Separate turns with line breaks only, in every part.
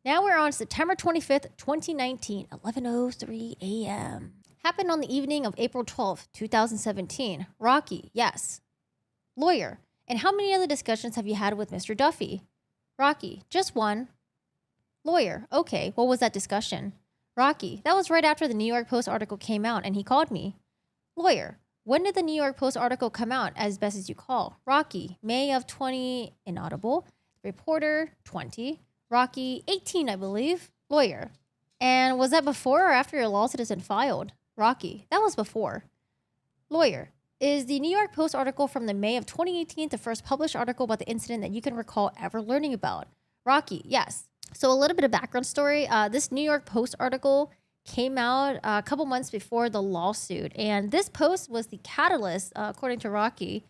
Now we're on September 25th, 2019, 11:03 a.m. Happened on the evening of April 12th, 2017. Rocky, yes. Lawyer, and how many other discussions have you had with Mr. Duffy? Rocky, just one. Lawyer, okay, what was that discussion? Rocky, that was right after the New York Post article came out and he called me. Lawyer, when did the New York Post article come out, as best as you call? Rocky, May of 20, inaudible. Reporter, 20. Rocky, 18, I believe. Lawyer, and was that before or after your lawsuit has been filed? Rocky, that was before. Lawyer, is the New York Post article from the May of 2018 the first published article about the incident that you can recall ever learning about? Rocky, yes. So a little bit of background story. This New York Post article came out a couple months before the lawsuit. And this post was the catalyst, according to Rocky.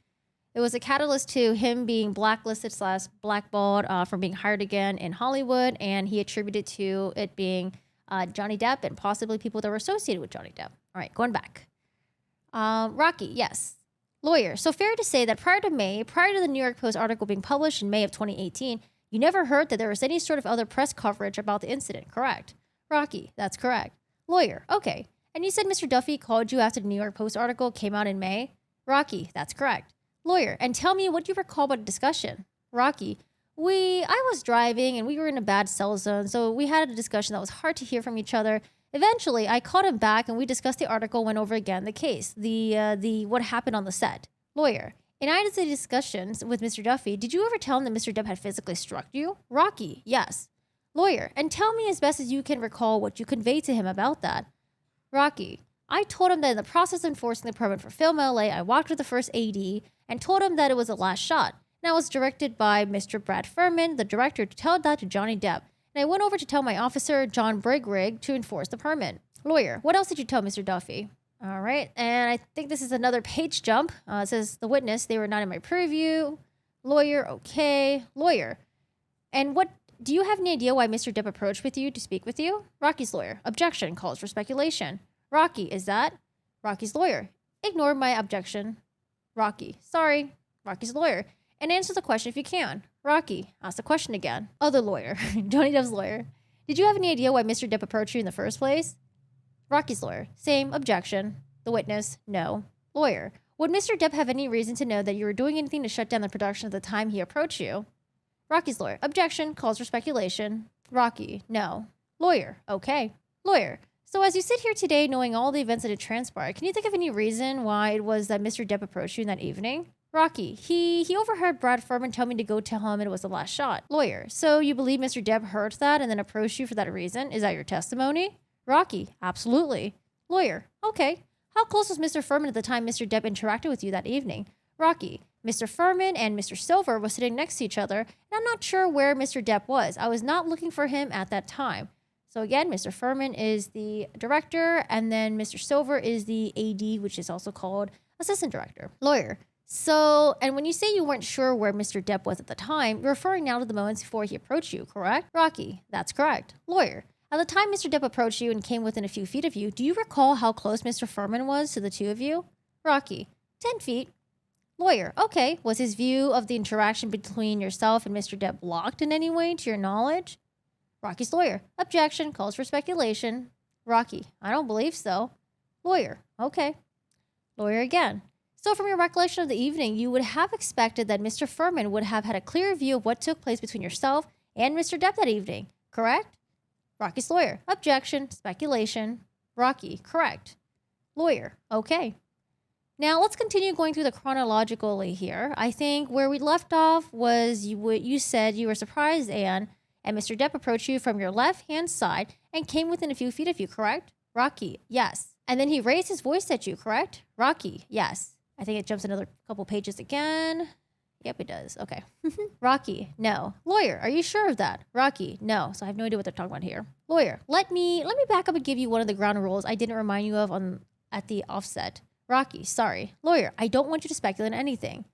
It was a catalyst to him being blacklisted / blackballed from being hired again in Hollywood. And he attributed to it being Johnny Depp and possibly people that were associated with Johnny Depp. All right, going back. Rocky, yes. Lawyer, so fair to say that prior to the New York Post article being published in May of 2018, you never heard that there was any sort of other press coverage about the incident, correct? Rocky, that's correct. Lawyer, okay. And you said Mr. Duffy called you after the New York Post article came out in May? Rocky, that's correct. Lawyer, and tell me what you recall about the discussion. Rocky, I was driving and we were in a bad cell zone, so we had a discussion that was hard to hear from each other. Eventually, I called him back and we discussed the article, went over again the case, the what happened on the set. Lawyer, in either of the discussions with Mr. Duffy, did you ever tell him that Mr. Depp had physically struck you? Rocky, yes. Lawyer, and tell me as best as you can recall what you conveyed to him about that. Rocky, I told him that in the process of enforcing the permit for Film LA, I walked with the first AD and told him that it was a last shot. And I was directed by Mr. Brad Furman, the director, to tell that to Johnny Depp. And I went over to tell my officer, John Brigrig, to enforce the permit. Lawyer, what else did you tell Mr. Duffy? All right, and I think this is another page jump. It says, the witness, they were not in my purview. Lawyer, okay. Lawyer, and what, do you have any idea why Mr. Depp approached with you to speak with you? Rocky's lawyer, objection, calls for speculation. Rocky, is that? Rocky's lawyer, ignore my objection. Rocky, sorry. Rocky's lawyer, and answer the question if you can. Rocky, ask the question again. Other lawyer, Johnny Depp's lawyer, did you have any idea why Mr. Depp approached you in the first place? Rocky's lawyer, same objection. The witness, no. Lawyer, would Mr. Depp have any reason to know that you were doing anything to shut down the production at the time he approached you? Rocky's lawyer, objection, calls for speculation. Rocky, no. Lawyer, okay. Lawyer, so as you sit here today knowing all the events that had transpired, can you think of any reason why it was that Mr. Depp approached you in that evening? Rocky, he overheard Brad Furman tell me to go tell him it was the last shot. Lawyer, so you believe Mr. Depp heard that and then approached you for that reason? Is that your testimony? Rocky, absolutely. Lawyer, okay. How close was Mr. Furman at the time Mr. Depp interacted with you that evening? Rocky, Mr. Furman and Mr. Silver were sitting next to each other, and I'm not sure where Mr. Depp was. I was not looking for him at that time. So again, Mr. Furman is the director, and then Mr. Silver is the AD, which is also called assistant director. Lawyer, so, and when you say you weren't sure where Mr. Depp was at the time, you're referring now to the moments before he approached you, correct? Rocky, that's correct. Lawyer, at the time Mr. Depp approached you and came within a few feet of you, do you recall how close Mr. Furman was to the two of you? Rocky, 10 feet. Lawyer, okay. Was his view of the interaction between yourself and Mr. Depp blocked in any way to your knowledge? Rocky's lawyer, objection, calls for speculation. Rocky, I don't believe so. Lawyer, okay. Lawyer again. So from your recollection of the evening, you would have expected that Mr. Furman would have had a clear view of what took place between yourself and Mr. Depp that evening, correct? Rocky's lawyer, objection, speculation. Rocky, correct. Lawyer, okay. Now let's continue going through the chronologically here. I think where we left off was you said you were surprised, Anne, and Mr. Depp approached you from your left-hand side and came within a few feet of you, correct? Rocky, yes. And then he raised his voice at you, correct? Rocky, yes. I think it jumps another couple pages again. Yep, it does. Okay. Rocky, no. Lawyer, are you sure of that? Rocky, no. So I have no idea what they're talking about here. Lawyer, let me back up and give you one of the ground rules I didn't remind you of at the offset. Rocky, sorry. Lawyer, I don't want you to speculate on anything.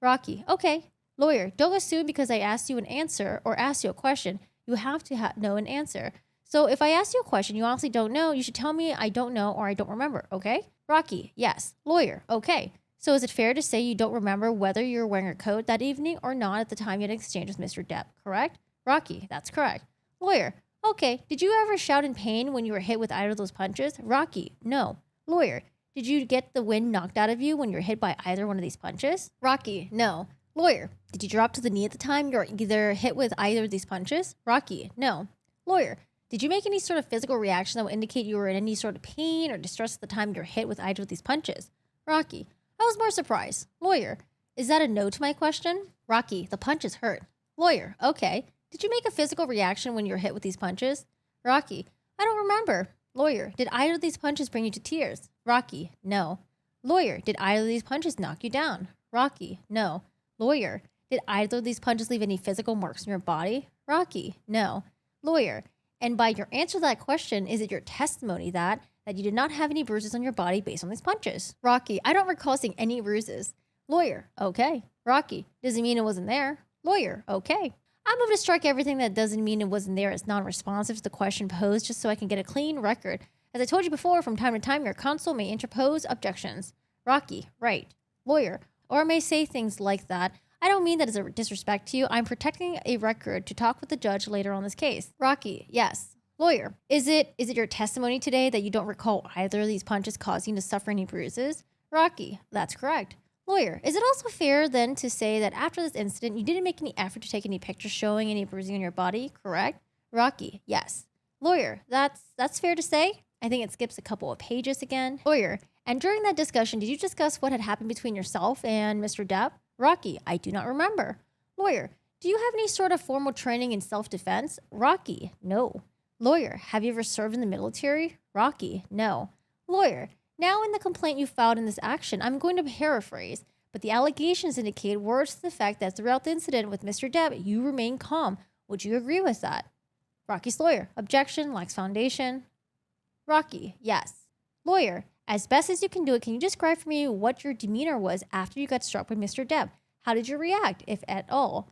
Rocky, okay. Lawyer, don't assume because I asked you an answer or asked you a question, you have to know an answer. So if I ask you a question you honestly don't know, you should tell me I don't know or I don't remember, okay? Rocky, yes. Lawyer, okay. So is it fair to say you don't remember whether you were wearing a coat that evening or not at the time you had an exchange with Mr. Depp, correct? Rocky, that's correct. Lawyer, Okay. Did you ever shout in pain when you were hit with either of those punches? Rocky, no. Lawyer, did you get the wind knocked out of you when you were hit by either one of these punches? Rocky, no. Lawyer, did you drop to the knee at the time you were either hit with either of these punches? Rocky, no. Lawyer, did you make any sort of physical reaction that would indicate you were in any sort of pain or distress at the time you were hit with either of these punches? Rocky, I was more surprised. Lawyer, is that a no to my question? Rocky, the punches hurt. Lawyer, okay. Did you make a physical reaction when you were hit with these punches? Rocky, I don't remember. Lawyer, did either of these punches bring you to tears? Rocky, no. Lawyer, did either of these punches knock you down? Rocky, no. Lawyer, did either of these punches leave any physical marks in your body? Rocky, no. Lawyer, and by your answer to that question, is it your testimony that you did not have any bruises on your body based on these punches? Rocky, I don't recall seeing any bruises. Lawyer, okay. Rocky, doesn't mean it wasn't there. Lawyer, okay. I move to strike everything that doesn't mean it wasn't there as non-responsive to the question posed just so I can get a clean record. As I told you before, from time to time, your counsel may interpose objections. Rocky, right. Lawyer, or may say things like that. I don't mean that as a disrespect to you. I'm protecting a record to talk with the judge later on this case. Rocky, yes. Lawyer, is it your testimony today that you don't recall either of these punches causing you to suffer any bruises? Rocky, that's correct. Lawyer, is it also fair then to say that after this incident, you didn't make any effort to take any pictures showing any bruising on your body, correct? Rocky, yes. Lawyer, that's fair to say? I think it skips a couple of pages again. Lawyer, and during that discussion, did you discuss what had happened between yourself and Mr. Depp? Rocky, I do not remember. Lawyer, do you have any sort of formal training in self-defense? Rocky, no. Lawyer, have you ever served in the military? Rocky, no. Lawyer, now in the complaint you filed in this action, I'm going to paraphrase, but the allegations indicate words to the fact that throughout the incident with Mr. Depp, you remained calm. Would you agree with that? Rocky's lawyer, objection, lacks foundation. Rocky, yes. Lawyer, as best as you can do it, can you describe for me what your demeanor was after you got struck by Mr. Depp? How did you react, if at all?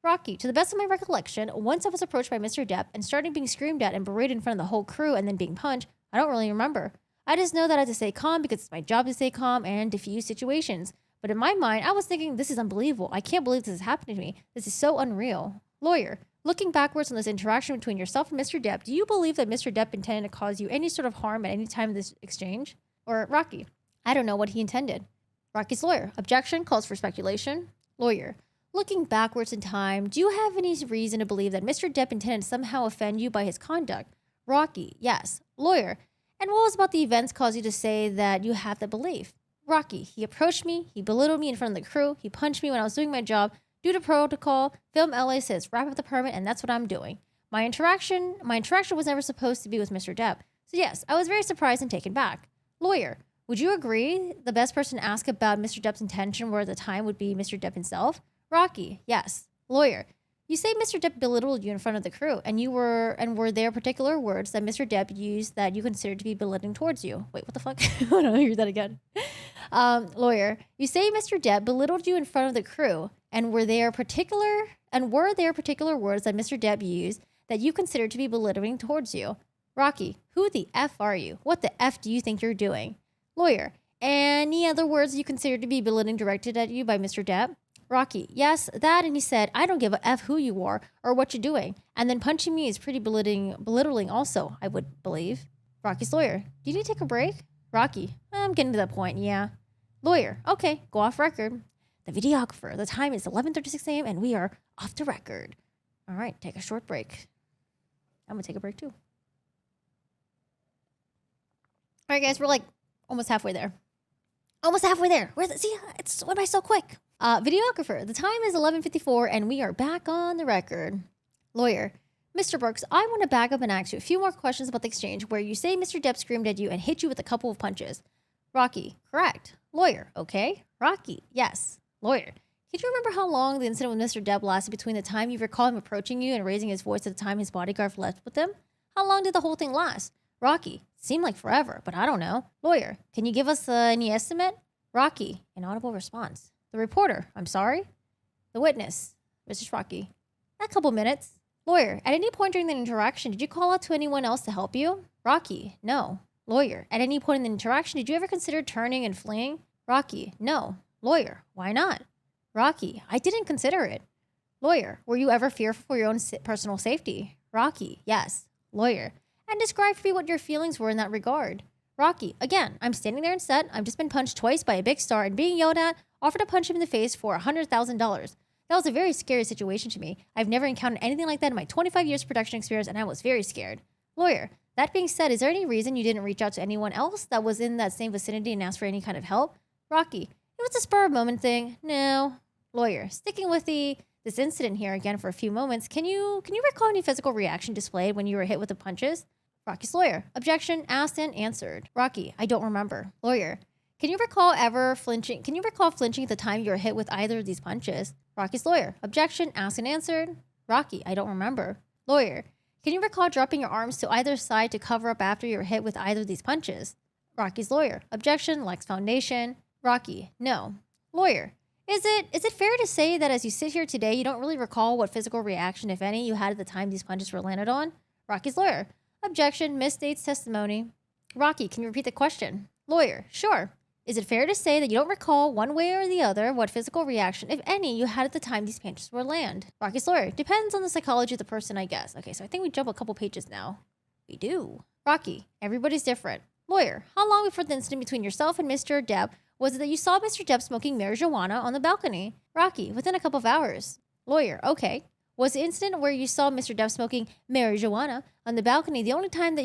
Rocky, to the best of my recollection, once I was approached by Mr. Depp and started being screamed at and berated in front of the whole crew and then being punched, I don't really remember. I just know that I had to stay calm because it's my job to stay calm and diffuse situations. But in my mind, I was thinking, this is unbelievable. I can't believe this is happening to me. This is so unreal. Lawyer, looking backwards on this interaction between yourself and Mr. Depp, do you believe that Mr. Depp intended to cause you any sort of harm at any time of this exchange? Or Rocky, I don't know what he intended. Rocky's lawyer, objection, calls for speculation. Lawyer, looking backwards in time, do you have any reason to believe that Mr. Depp intended to somehow offend you by his conduct? Rocky, yes. Lawyer, and what was about the events caused you to say that you have that belief? Rocky, he approached me, he belittled me in front of the crew, he punched me when I was doing my job. Due to protocol, Film LA says wrap up the permit, and that's what I'm doing. My interaction was never supposed to be with Mr. Depp. So yes, I was very surprised and taken back. Lawyer, would you agree the best person to ask about Mr. Depp's intention were at the time would be Mr. Depp himself? Rocky, yes. Lawyer, you say Mr. Depp belittled you in front of the crew, and were there particular words that Mr. Depp used that you considered to be belittling towards you? Wait, what the fuck? Hold on, hear that again. Lawyer, you say Mr. Depp belittled you in front of the crew, and were there particular words that Mr. Depp used that you considered to be belittling towards you? Rocky, who the F are you? What the F do you think you're doing? Lawyer, any other words you consider to be belittling directed at you by Mr. Depp? Rocky, yes, that, and he said, I don't give a F who you are or what you're doing. And then punching me is pretty belittling also, I would believe. Rocky's lawyer, do you need to take a break? Rocky, I'm getting to that point, yeah. Lawyer, okay, go off record. The videographer, the time is 11:36 a.m. and we are off the record. All right, take a short break. I'm gonna take a break too. All right, guys, we're like almost halfway there. Almost halfway there. See, it's went by so quick. Videographer, the time is 11:54 and we are back on the record. Lawyer, Mr. Brooks, I want to back up and ask you a few more questions about the exchange where you say Mr. Depp screamed at you and hit you with a couple of punches. Rocky, correct. Lawyer, okay. Rocky, yes. Lawyer, can you remember how long the incident with Mr. Depp lasted between the time you recall him approaching you and raising his voice at the time his bodyguard left with him? How long did the whole thing last? Rocky, seemed like forever, but I don't know. Lawyer, can you give us any estimate? Rocky, inaudible response. The reporter, I'm sorry. The witness, Mrs. Rocky, a couple minutes. Lawyer, at any point during the interaction, did you call out to anyone else to help you? Rocky, no. Lawyer, at any point in the interaction, did you ever consider turning and fleeing? Rocky, no. Lawyer, why not? Rocky, I didn't consider it. Lawyer, were you ever fearful for your own personal safety? Rocky, yes. Lawyer. And describe for me what your feelings were in that regard. Rocky. Again, I'm standing there in set. I've just been punched twice by a big star and being yelled at, offered to punch him in the face for $100,000. That was a very scary situation to me. I've never encountered anything like that in my 25 years of production experience, and I was very scared. Lawyer. That being said, is there any reason you didn't reach out to anyone else that was in that same vicinity and ask for any kind of help? Rocky. It was a spur of moment thing. No. Lawyer. Sticking with this incident here again for a few moments, can you recall any physical reaction displayed when you were hit with the punches? Rocky's lawyer. Objection. Asked and answered. Rocky. I don't remember. Lawyer. Can you recall flinching at the time you were hit with either of these punches? Rocky's lawyer. Objection. Asked and answered. Rocky. I don't remember. Lawyer. Can you recall dropping your arms to either side to cover up after you were hit with either of these punches? Rocky's lawyer. Objection. Lacks foundation. Rocky. No. Lawyer. Is it fair to say that as you sit here today, you don't really recall what physical reaction, if any, you had at the time these punches were landed on? Rocky's lawyer. Objection. Misstates testimony. Rocky. Can you repeat the question? Lawyer. Sure. Is it fair to say that you don't recall one way or the other what physical reaction, if any, you had at the time these punches were land? Rocky's lawyer. Depends on the psychology of the person, I guess. Okay, so I think we jump a couple pages now. We do. Rocky. Everybody's different. Lawyer. How long before the incident between yourself and Mr. Depp was it that you saw Mr. Depp smoking marijuana on the balcony? Rocky. Within a couple of hours. Lawyer. Okay. Was the incident where you saw Mr. Depp smoking marijuana on the balcony the only time that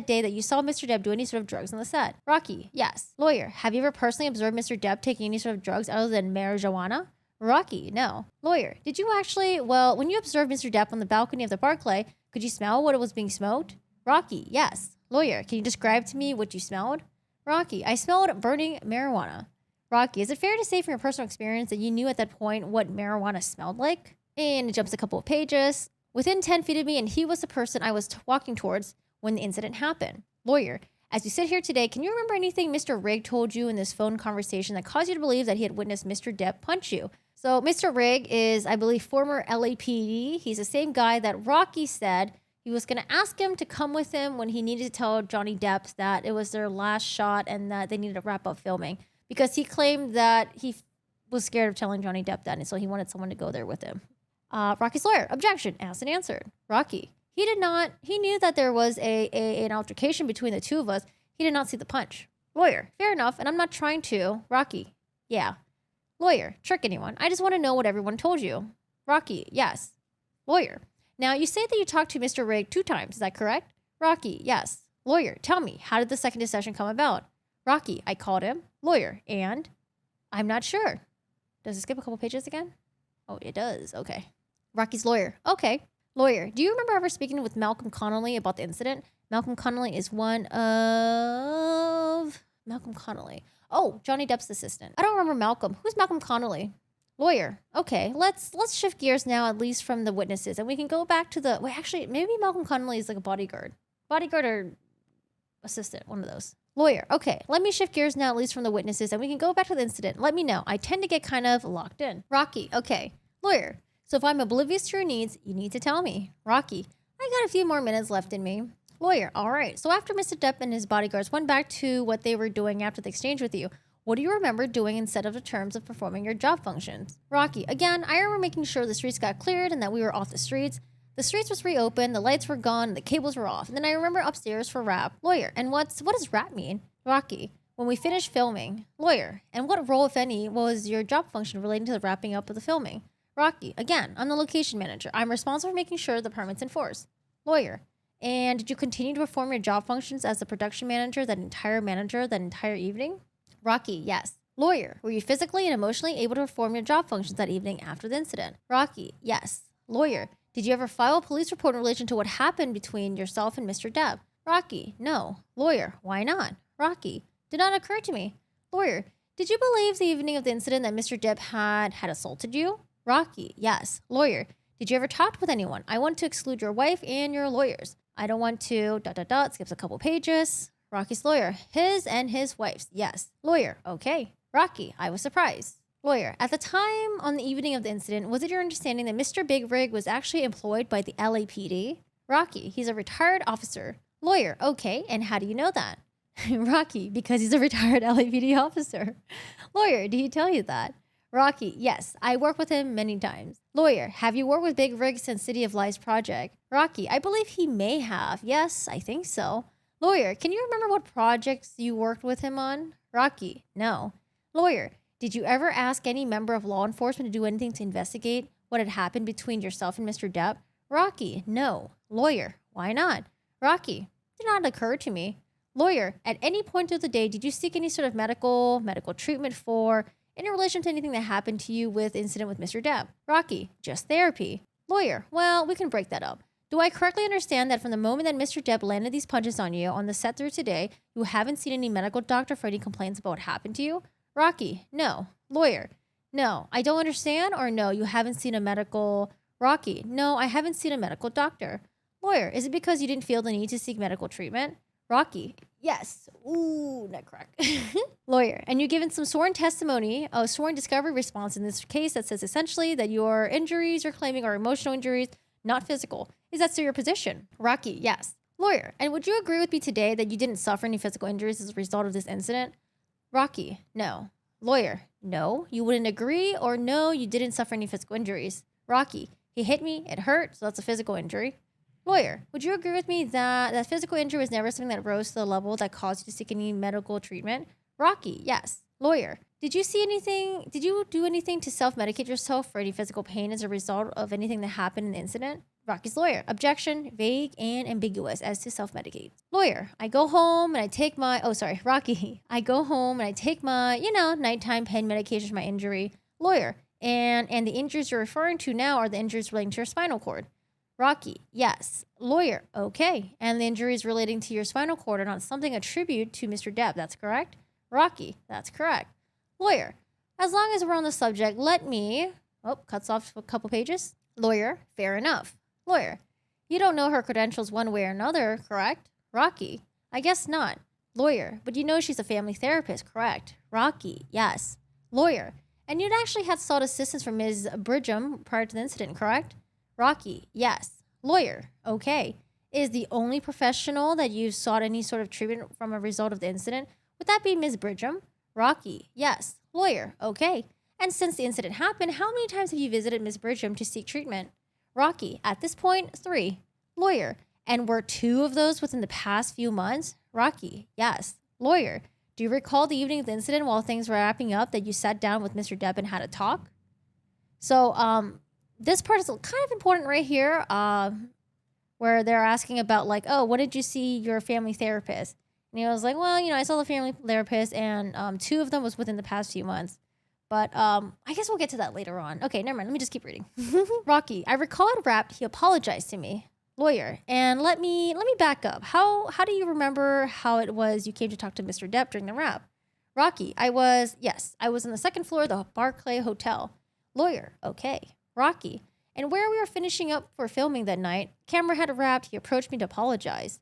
day that you saw Mr. Depp do any sort of drugs on the set? Rocky. Yes. Lawyer. Have you ever personally observed Mr. Depp taking any sort of drugs other than marijuana? Rocky. No. Lawyer. Did you actually, when you observed Mr. Depp on the balcony of the Barclay, could you smell what was being smoked? Rocky. Yes. Lawyer. Can you describe to me what you smelled? Rocky. I smelled burning marijuana. Rocky. Is it fair to say from your personal experience that you knew at that point what marijuana smelled like? And it jumps a couple of pages. Within 10 feet of me, and he was the person I was walking towards when the incident happened. Lawyer. As you sit here today, can you remember anything Mr. Rigg told you in this phone conversation that caused you to believe that he had witnessed Mr. Depp punch you? So Mr. Rigg is, I believe, former LAPD. He's the same guy that Rocky said he was going to ask him to come with him when he needed to tell Johnny Depp that it was their last shot and that they needed to wrap up filming, because he claimed that he was scared of telling Johnny Depp that, and so he wanted someone to go there with him. Rocky's lawyer. Objection. Asked and answered. Rocky. He knew that there was an altercation between the two of us. He did not see the punch. Lawyer. Fair enough, and I'm not trying to. Rocky. Yeah. Lawyer. Trick anyone. I just want to know what everyone told you. Rocky. Yes. Lawyer. Now, you say that you talked to Mr. Rigg 2 times. Is that correct? Rocky. Yes. Lawyer. Tell me, how did the second session come about? Rocky. I called him. Lawyer. And? I'm not sure. Does it skip a couple pages again? Oh, it does. Okay. Rocky's lawyer. Okay. Lawyer. Do you remember ever speaking with Malcolm Connolly about the incident? Malcolm Connolly is one of... Malcolm Connolly. Oh, Johnny Depp's assistant. I don't remember Malcolm. Who's Malcolm Connolly? Lawyer. Okay, let's shift gears now, at least from the witnesses, and we can go back to the... Wait, actually, maybe Malcolm Connolly is like a bodyguard. Bodyguard or assistant, one of those. Lawyer. Okay, let me shift gears now, at least from the witnesses, and we can go back to the incident. Let me know. I tend to get kind of locked in. Rocky. Okay. Lawyer. So if I'm oblivious to your needs, you need to tell me. Rocky. I got a few more minutes left in me. Lawyer. All right. So after Mr. Depp and his bodyguards went back to what they were doing after the exchange with you, what do you remember doing instead of the terms of performing your job functions? Rocky. Again, I remember making sure the streets got cleared and that we were off the streets. The streets was reopened, the lights were gone, and the cables were off. And then I remember upstairs for wrap. Lawyer. And what does wrap mean? Rocky. When we finished filming. Lawyer. And what role, if any, was your job function relating to the wrapping up of the filming? Rocky. Again, I'm the location manager. I'm responsible for making sure the permit's enforced. Lawyer. And did you continue to perform your job functions as the production manager that entire evening? Rocky. Yes. Lawyer. Were you physically and emotionally able to perform your job functions that evening after the incident? Rocky. Yes. Lawyer. Did you ever file a police report in relation to what happened between yourself and Mr. Depp? Rocky. No. Lawyer. Why not? Rocky. Did not occur to me. Lawyer. Did you believe the evening of the incident that Mr. Depp had assaulted you? Rocky. Yes. Lawyer. Did you ever talk with anyone? I want to exclude your wife and your lawyers. I don't want to... Skips a couple pages. Rocky's lawyer. His and his wife's. Yes. Lawyer. Okay. Rocky. I was surprised. Lawyer. At the time on the evening of the incident, was it your understanding that Mr. Big Rig was actually employed by the LAPD? Rocky. He's a retired officer. Lawyer. Okay. And how do you know that? Rocky. Because he's a retired LAPD officer. Lawyer. Did he tell you that? Rocky, yes, I worked with him many times. Lawyer, have you worked with Big Rig since City of Lies project? Rocky, I believe he may have. Yes, I think so. Lawyer, can you remember what projects you worked with him on? Rocky, no. Lawyer, did you ever ask any member of law enforcement to do anything to investigate what had happened between yourself and Mr. Depp? Rocky, no. Lawyer, why not? Rocky, did not occur to me. Lawyer, at any point of the day, did you seek any sort of medical treatment for, in relation to anything that happened to you with incident with Mr. Depp? Rocky, just therapy. Lawyer, well, we can break that up. Do I correctly understand that from the moment that Mr. Depp landed these punches on you on the set through today, you haven't seen any medical doctor for any complaints about what happened to you? Rocky, no. Lawyer, no, I don't understand, or no, you haven't seen a medical... Rocky, no, I haven't seen a medical doctor. Lawyer, is it because you didn't feel the need to seek medical treatment? Rocky, yes. Ooh, not correct. Lawyer, and you've given some sworn testimony, a sworn discovery response in this case that says essentially that your injuries you're claiming are emotional injuries, not physical. Is that still your position? Rocky, yes. Lawyer, and would you agree with me today that you didn't suffer any physical injuries as a result of this incident? Rocky, no. Lawyer, no, you wouldn't agree, or no, you didn't suffer any physical injuries. Rocky, he hit me, it hurt, so that's a physical injury. Lawyer, would you agree with me that physical injury was never something that rose to the level that caused you to seek any medical treatment? Rocky, yes. Lawyer, did you do anything to self-medicate yourself for any physical pain as a result of anything that happened in the incident? Rocky's lawyer, objection, vague and ambiguous as to self-medicate. Lawyer, I go home and I take my, Rocky, I go home and I take my, nighttime pain medication for my injury. Lawyer, and the injuries you're referring to now are the injuries relating to your spinal cord. Rocky, yes. Lawyer, okay. And the injuries relating to your spinal cord are not something attributed to Mr. Depp, that's correct? Rocky, that's correct. Lawyer, as long as we're on the subject, let me... Oh, cuts off a couple pages. Lawyer, fair enough. Lawyer, you don't know her credentials one way or another, correct? Rocky, I guess not. Lawyer, but you know she's a family therapist, correct? Rocky, yes. Lawyer, and you'd actually had sought assistance from Ms. Bridgham prior to the incident, correct? Rocky, yes. Lawyer, okay. Is the only professional that you've sought any sort of treatment from a result of the incident, would that be Ms. Bridgham? Rocky, yes. Lawyer, okay. And since the incident happened, how many times have you visited Ms. Bridgham to seek treatment? Rocky, at this point, 3. Lawyer, and were 2 of those within the past few months? Rocky, yes. Lawyer, do you recall the evening of the incident while things were wrapping up that you sat down with Mr. Depp and had a talk? So, this part is kind of important right here, where they're asking about like, oh, when did you see your family therapist? And he was like, well, I saw the family therapist and 2 of them was within the past few months. But I guess we'll get to that later on. Okay, never mind. Let me just keep reading. Rocky, I recall it wrapped. He apologized to me. Lawyer, and let me back up. How do you remember how it was you came to talk to Mr. Depp during the wrap? Rocky, I was on the 2nd floor of the Barclay Hotel. Lawyer, okay. Rocky, and where we were finishing up for filming that night, camera had wrapped. He approached me to apologize.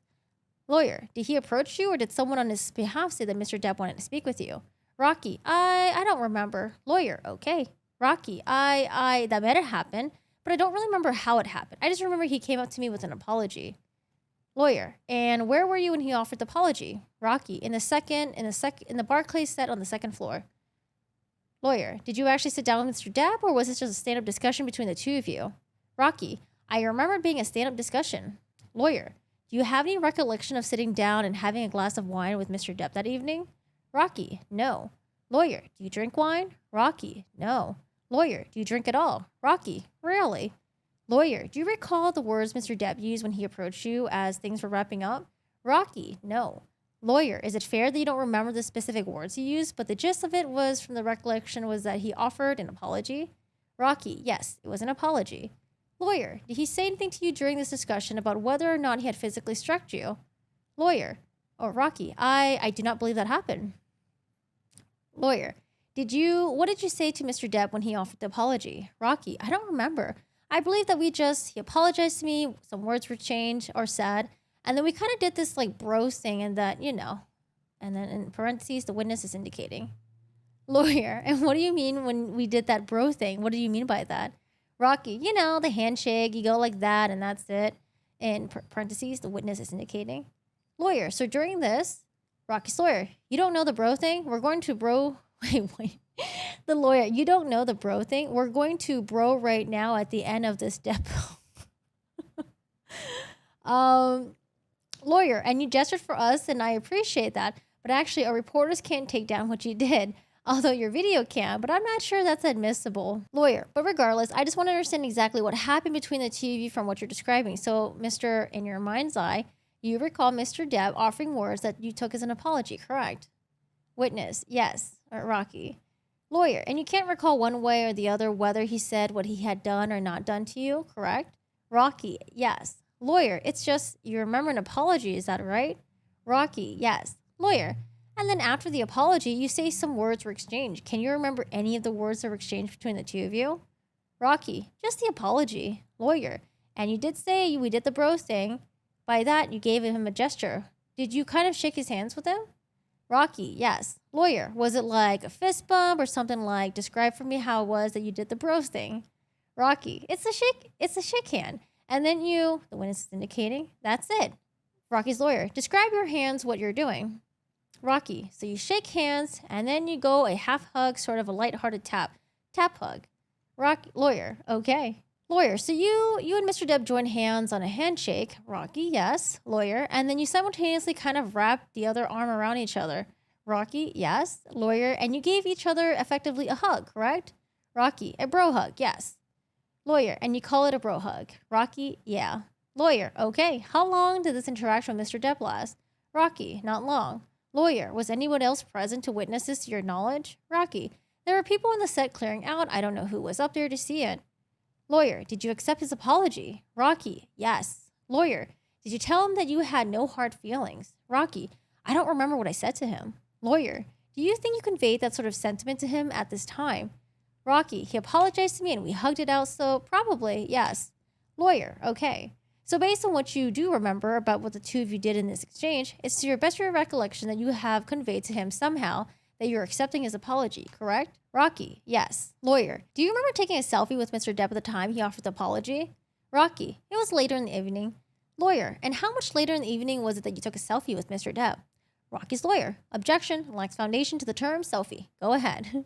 Lawyer, did he approach you or did someone on his behalf say that Mr. Depp wanted to speak with you? Rocky, I don't remember. Lawyer, okay. Rocky, that might have happened, but I don't really remember how it happened. I just remember he came up to me with an apology. Lawyer, and where were you when he offered the apology? Rocky, in the Barclays set on the 2nd floor. Lawyer, did you actually sit down with Mr. Depp or was this just a stand-up discussion between the 2 of you? Rocky, I remember it being a stand-up discussion. Lawyer, do you have any recollection of sitting down and having a glass of wine with Mr. Depp that evening? Rocky, no. Lawyer, do you drink wine? Rocky, no. Lawyer, do you drink at all? Rocky, really? Lawyer, do you recall the words Mr. Depp used when he approached you as things were wrapping up? Rocky, no. Lawyer, is it fair that you don't remember the specific words he used, but the gist of it was from the recollection was that he offered an apology? Rocky, yes, it was an apology. Lawyer, did he say anything to you during this discussion about whether or not he had physically struck you? Lawyer, Rocky, I do not believe that happened. Lawyer, what did you say to Mr. Depp when he offered the apology? Rocky, I don't remember. I believe that he apologized to me, some words were changed or said, and then we kind of did this like bro thing and that, and then in parentheses, the witness is indicating. Lawyer, and what do you mean when we did that bro thing? What do you mean by that? Rocky, the handshake, you go like that and that's it. In parentheses, the witness is indicating. Lawyer, so during this, Rocky's lawyer, you don't know the bro thing? We're going to wait. The lawyer, you don't know the bro thing. We're going to bro right now at the end of this depo. Lawyer, and you gestured for us, and I appreciate that. But actually, our reporters can't take down what you did. Although your video can, but I'm not sure that's admissible. Lawyer, but regardless, I just want to understand exactly what happened between the two of you from what you're describing. So, Mr. In your mind's eye, you recall Mr. Depp offering words that you took as an apology, correct? Witness, yes. Rocky. Lawyer, and you can't recall one way or the other whether he said what he had done or not done to you, correct? Rocky, yes. Lawyer, it's just you remember an apology, is that right? Rocky, yes. Lawyer, and then after the apology, you say some words were exchanged. Can you remember any of the words that were exchanged between the two of you? Rocky, just the apology. Lawyer, and you did say we did the bro thing. By that, you gave him a gesture. Did you kind of shake his hands with him? Rocky, yes. Lawyer, was it like a fist bump or something like, describe for me how it was that you did the bro thing? Rocky, it's a shake hand. And then the witness is indicating, that's it. Rocky's lawyer, describe your hands, what you're doing. Rocky, so you shake hands, and then you go a half hug, sort of a lighthearted tap hug. Rocky, lawyer, okay. Lawyer, so you and Mr. Depp join hands on a handshake. Rocky, yes. Lawyer, and then you simultaneously kind of wrap the other arm around each other. Rocky, yes. Lawyer, and you gave each other effectively a hug, correct? Rocky, a bro hug, yes. Lawyer, and you call it a bro hug. Rocky, yeah. Lawyer, okay. How long did this interaction with Mr. Depp last? Rocky, not long. Lawyer, was anyone else present to witness this to your knowledge? Rocky, there were people on the set clearing out. I don't know who was up there to see it. Lawyer, did you accept his apology? Rocky, yes. Lawyer, did you tell him that you had no hard feelings? Rocky, I don't remember what I said to him. Lawyer, do you think you conveyed that sort of sentiment to him at this time? Rocky, he apologized to me and we hugged it out, so probably, yes. Lawyer, okay. So based on what you do remember about what the two of you did in this exchange, it's to your best of your recollection that you have conveyed to him somehow that you're accepting his apology, correct? Rocky, yes. Lawyer, do you remember taking a selfie with Mr. Depp at the time he offered the apology? Rocky, it was later in the evening. Lawyer, and how much later in the evening was it that you took a selfie with Mr. Depp? Rocky's lawyer, objection, lacks foundation to the term selfie. Go ahead.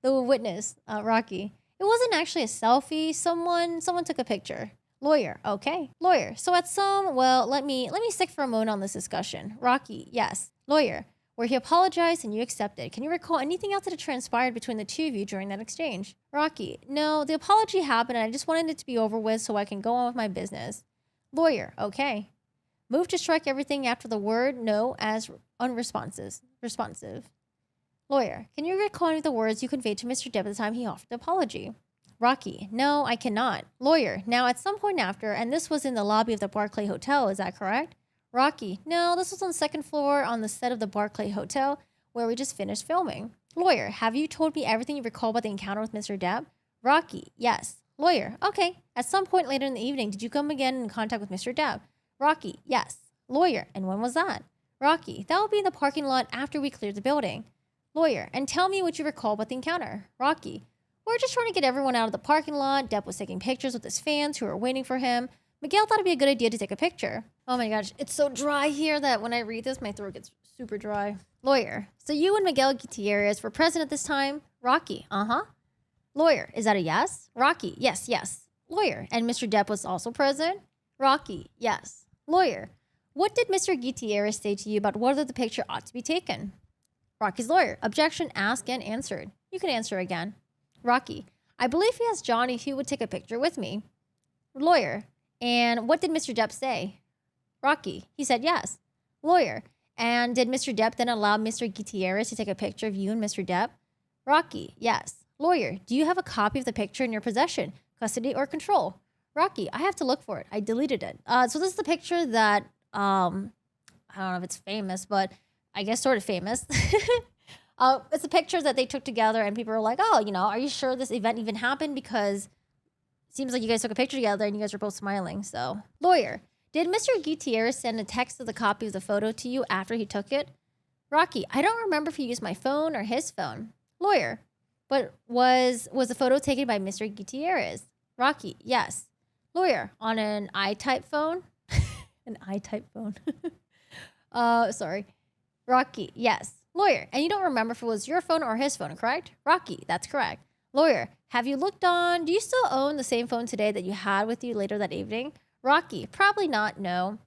The witness, Rocky, it wasn't actually a selfie. Someone took a picture. Lawyer, okay. Lawyer, so let me stick for a moment on this discussion. Rocky, yes. Lawyer, where he apologized and you accepted. Can you recall anything else that had transpired between the two of you during that exchange? Rocky, no, the apology happened and I just wanted it to be over with so I can go on with my business. Lawyer, okay. Move to strike everything after the word no as unresponsive. Responsive. Lawyer, can you recall any of the words you conveyed to Mr. Depp at the time he offered the apology? Rocky, no, I cannot. Lawyer, now at some point after, and this was in the lobby of the Barclay Hotel, is that correct? Rocky, no, this was on the second floor on the set of the Barclay Hotel where we just finished filming. Lawyer, have you told me everything you recall about the encounter with Mr. Depp? Rocky, yes. Lawyer, okay. At some point later in the evening, did you come again in contact with Mr. Depp? Rocky, yes. Lawyer, and when was that? Rocky, that will be in the parking lot after we cleared the building. Lawyer, and tell me what you recall about the encounter. Rocky, we're just trying to get everyone out of the parking lot. Depp was taking pictures with his fans who were waiting for him. Miguel thought it'd be a good idea to take a picture. Oh my gosh, it's so dry here that when I read this, my throat gets super dry. Lawyer, so you and Miguel Gutierrez were present at this time? Rocky, uh-huh. Lawyer, is that a yes? Rocky, yes, yes. Lawyer, and Mr. Depp was also present? Rocky, yes. Lawyer, what did Mr. Gutierrez say to you about whether the picture ought to be taken? Rocky's lawyer, objection asked and answered. You can answer again. Rocky, I believe he asked Johnny if he would take a picture with me. Lawyer, and what did Mr. Depp say? Rocky, he said yes. Lawyer, and did Mr. Depp then allow Mr. Gutierrez to take a picture of you and Mr. Depp? Rocky, yes. Lawyer, do you have a copy of the picture in your possession, custody, or control? Rocky, I have to look for it. I deleted it. So this is the picture that, I don't know if it's famous, but I guess sort of famous. It's a picture that they took together and people are like, oh, are you sure this event even happened? Because it seems like you guys took a picture together and you guys were both smiling. So, lawyer, did Mr. Gutierrez send a text of the copy of the photo to you after he took it? Rocky, I don't remember if he used my phone or his phone. Lawyer, but was the photo taken by Mr. Gutierrez? Rocky, yes. Lawyer, on an I-type phone? An I-type phone. Sorry. Rocky, yes. Lawyer, and you don't remember if it was your phone or his phone, correct? Rocky, that's correct. Lawyer, have you looked on, do you still own the same phone today that you had with you later that evening? Rocky, probably not, no.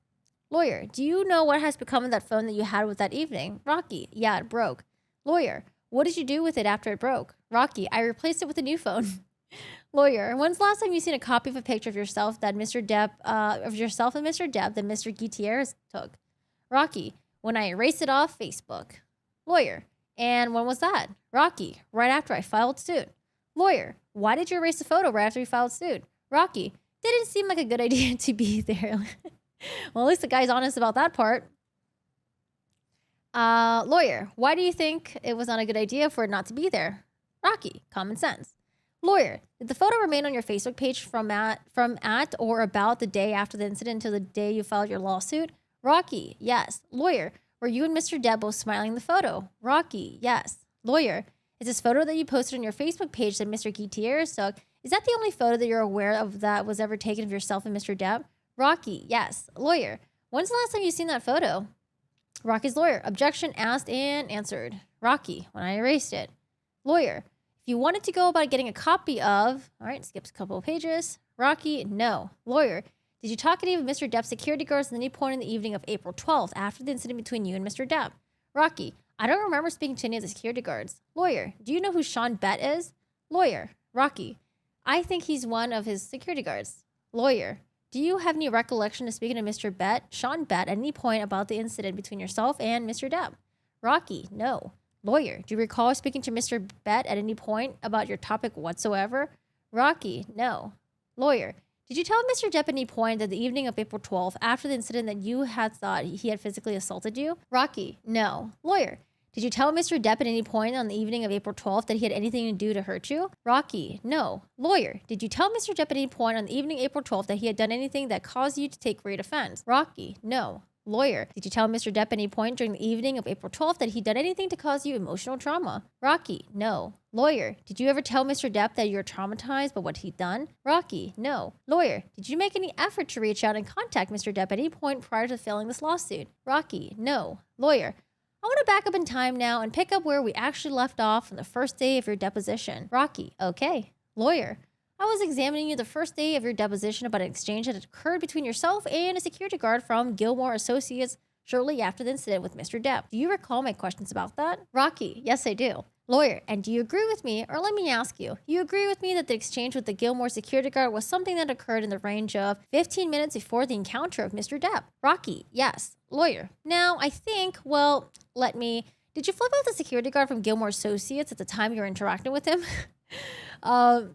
Lawyer, do you know what has become of that phone that you had with that evening? Rocky, yeah, it broke. Lawyer, what did you do with it after it broke? Rocky, I replaced it with a new phone. Lawyer, when's the last time you seen a copy of a picture of yourself that Mr. Depp, of yourself and Mr. Depp that Mr. Gutierrez took? Rocky, when I erased it off Facebook. Lawyer, and when was that? Rocky, right after I filed suit. Lawyer, why did you erase the photo right after you filed suit? Rocky, didn't seem like a good idea to be there. Well, at least the guy's honest about that part. Lawyer, why do you think it was not a good idea for it not to be there? Rocky, common sense. Lawyer, did the photo remain on your Facebook page from at or about the day after the incident until the day you filed your lawsuit? Rocky, yes. Lawyer, were you and Mr. Depp both smiling in the photo? Rocky, yes. Lawyer, is this photo that you posted on your Facebook page that Mr. Gutierrez took, is that the only photo that you're aware of that was ever taken of yourself and Mr. Depp? Rocky, yes. Lawyer, when's the last time you seen that photo? Rocky's lawyer, objection asked and answered. Rocky, when I erased it. Lawyer, if you wanted to go about getting a copy of, all right, skips a couple of pages. Rocky, no. Lawyer, did you talk to any of Mr. Depp's security guards at any point in the evening of April 12th after the incident between you and Mr. Depp? Rocky, I don't remember speaking to any of the security guards. Lawyer, do you know who Sean Bett is? Lawyer, Rocky, I think he's one of his security guards. Lawyer, do you have any recollection of speaking to Mr. Bett, Sean Bett, at any point about the incident between yourself and Mr. Depp? Rocky, no. Lawyer, do you recall speaking to Mr. Bett at any point about your topic whatsoever? Rocky, no. Lawyer, did you tell Mr. Depp at any point that the evening of April 12th, after the incident, that you had thought he had physically assaulted you? Rocky, no. Lawyer, did you tell Mr. Depp at any point on the evening of April 12th that he had anything to do to hurt you? Rocky, no. Lawyer, did you tell Mr. Depp at any point on the evening of April 12th that he had done anything that caused you to take great offense? Rocky, no. Lawyer, did you tell Mr. Depp at any point during the evening of April 12th that he'd done anything to cause you emotional trauma? Rocky, no. Lawyer, did you ever tell Mr. Depp that you're traumatized by what he'd done? Rocky, no. Lawyer, did you make any effort to reach out and contact Mr. Depp at any point prior to filing this lawsuit? Rocky, no. Lawyer, I want to back up in time now and pick up where we actually left off on the first day of your deposition. Rocky, okay. Lawyer, I was examining you the first day of your deposition about an exchange that had occurred between yourself and a security guard from Gilmore Associates shortly after the incident with Mr. Depp. Do you recall my questions about that? Rocky, yes, I do. Lawyer, and do you agree with me, or let me ask you, you agree with me that the exchange with the Gilmore security guard was something that occurred in the range of 15 minutes before the encounter of Mr. Depp? Rocky, yes. Lawyer, now I think, well, did you flip out the security guard from Gilmore Associates at the time you were interacting with him?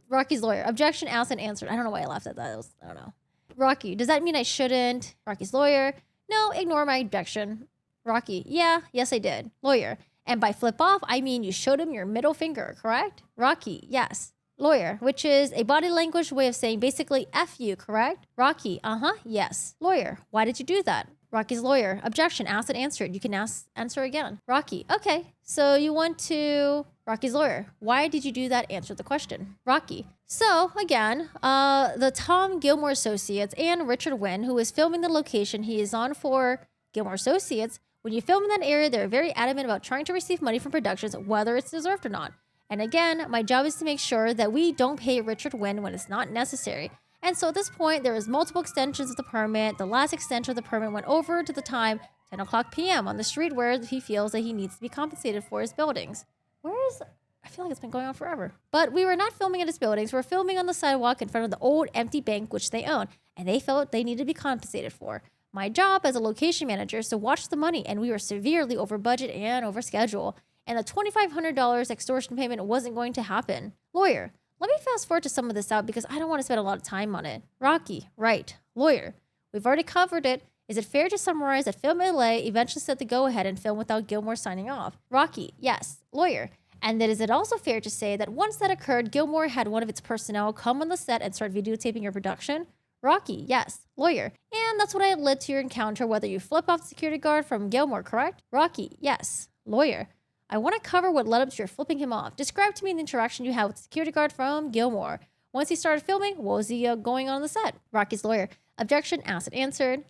Rocky's lawyer, objection asked and answered. I don't know why I laughed at that. I don't know. Rocky, does that mean I shouldn't? Rocky's lawyer, no, ignore my objection. Rocky, yeah, yes I did. Lawyer, and by flip off, I mean you showed him your middle finger, correct? Rocky, yes. Lawyer, which is a body language way of saying basically F you, correct? Rocky, yes. Lawyer, why did you do that? Rocky's lawyer, objection asked and answered. You can answer again. Rocky, okay, so you want to... Rocky's lawyer, why did you do that? Answer the question. Rocky, so again, the Tom Gilmore Associates and Richard Wynn, who is filming the location he is on for Gilmore Associates, when you film in that area, they're very adamant about trying to receive money from productions, whether it's deserved or not. And again, my job is to make sure that we don't pay Richard Wynn when it's not necessary. And so at this point, there is multiple extensions of the permit. The last extension of the permit went over to the time 10 o'clock p.m. on the street where he feels that he needs to be compensated for his buildings. I feel like it's been going on forever. But we were not filming at his buildings. We're filming on the sidewalk in front of the old empty bank, which they own, and they felt they needed to be compensated for. My job as a location manager is to watch the money, and we were severely over budget and over schedule. And the $2,500 extortion payment wasn't going to happen. Lawyer, let me fast forward to some of this out because I don't want to spend a lot of time on it. Rocky, right. Lawyer, we've already covered it. Is it fair to summarize that Film LA eventually said the go-ahead and film without Gilmore signing off? Rocky, yes. Lawyer, and then is it also fair to say that once that occurred, Gilmore had one of its personnel come on the set and start videotaping your production? Rocky, yes. Lawyer, and that's what had led to your encounter, whether you flip off the security guard from Gilmore, correct? Rocky, yes. Lawyer, I want to cover what led up to your flipping him off. Describe to me the interaction you had with the security guard from Gilmore. Once he started filming, what was he going on the set? Rocky's lawyer, objection asked and answered.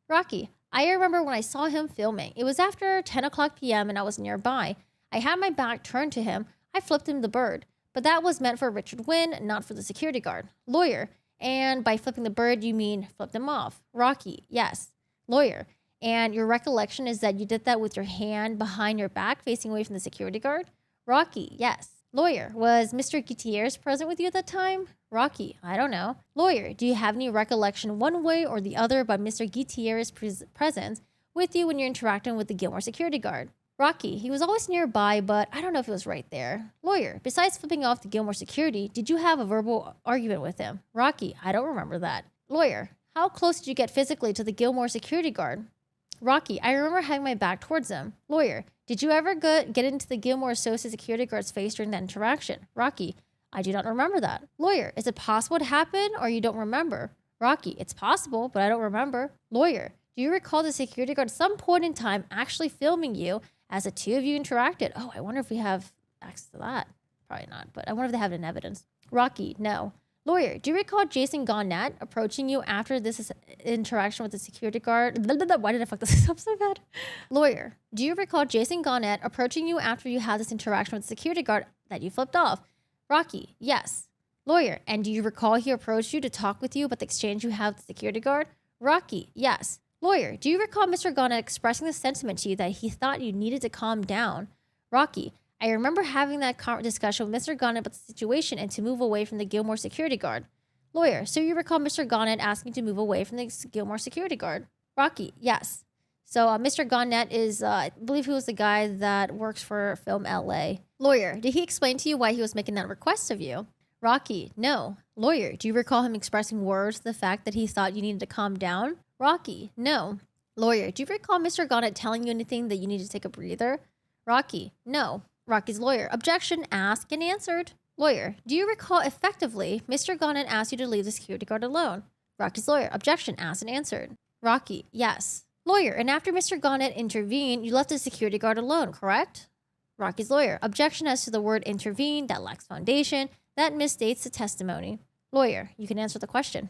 Rocky, I remember when I saw him filming. It was after 10 o'clock p.m. and I was nearby. I had my back turned to him. I flipped him the bird. But that was meant for Richard Wynn, not for the security guard. Lawyer. And by flipping the bird, you mean flipped him off. Rocky. Yes. Lawyer. And your recollection is that you did that with your hand behind your back facing away from the security guard? Rocky. Yes. Lawyer. Was Mr. Gutierrez present with you at that time? Rocky. I don't know. Lawyer. Do you have any recollection one way or the other about Mr. Gutierrez's presence with you when you're interacting with the Gilmore security guard? Rocky. He was always nearby, but I don't know if it was right there. Lawyer. Besides flipping off the Gilmore security, did you have a verbal argument with him? Rocky. I don't remember that. Lawyer. How close did you get physically to the Gilmore security guard? Rocky. I remember having my back towards him. Lawyer. Did you ever get into the Gilmore Associate security guard's face during that interaction? Rocky. I do not remember that. Lawyer. Is it possible it happened or you don't remember? Rocky. It's possible, but I don't remember. Lawyer. Do you recall the security guard at some point in time actually filming you as the two of you interacted? Oh, I wonder if we have access to that. Probably not, but I wonder if they have it in evidence. Rocky. No. Lawyer. Do you recall Jason Garnett approaching you after this interaction with the security guard? Why did I fuck this up so bad? Lawyer. Do you recall Jason Garnett approaching you after you had this interaction with the security guard that you flipped off? Rocky. Yes. Lawyer. And do you recall he approached you to talk with you about the exchange you had with the security guard? Rocky. Yes. Lawyer. Do you recall Mr. Garnett expressing the sentiment to you that he thought you needed to calm down? Rocky. I remember having that discussion with Mr. Garnett about the situation and to move away from the Gilmore security guard. Lawyer. So you recall Mr. Garnett asking to move away from the Gilmore security guard? Rocky. Yes. So Mr. Garnett is, I believe he was the guy that works for Film LA. Lawyer. Did he explain to you why he was making that request of you? Rocky. No. Lawyer. Do you recall him expressing words to the fact that he thought you needed to calm down? Rocky. No. Lawyer. Do you recall Mr. Garnett telling you anything that you need to take a breather? Rocky. No. Rocky's lawyer. Objection. Asked and answered. Lawyer. Do you recall effectively Mr. Garnett asked you to leave the security guard alone? Rocky's lawyer. Objection. Asked and answered. Rocky. Yes. Lawyer. And after Mr. Garnett intervened, you left the security guard alone, correct? Rocky's lawyer. Objection as to the word intervene. That lacks foundation. That misstates the testimony. Lawyer. You can answer the question.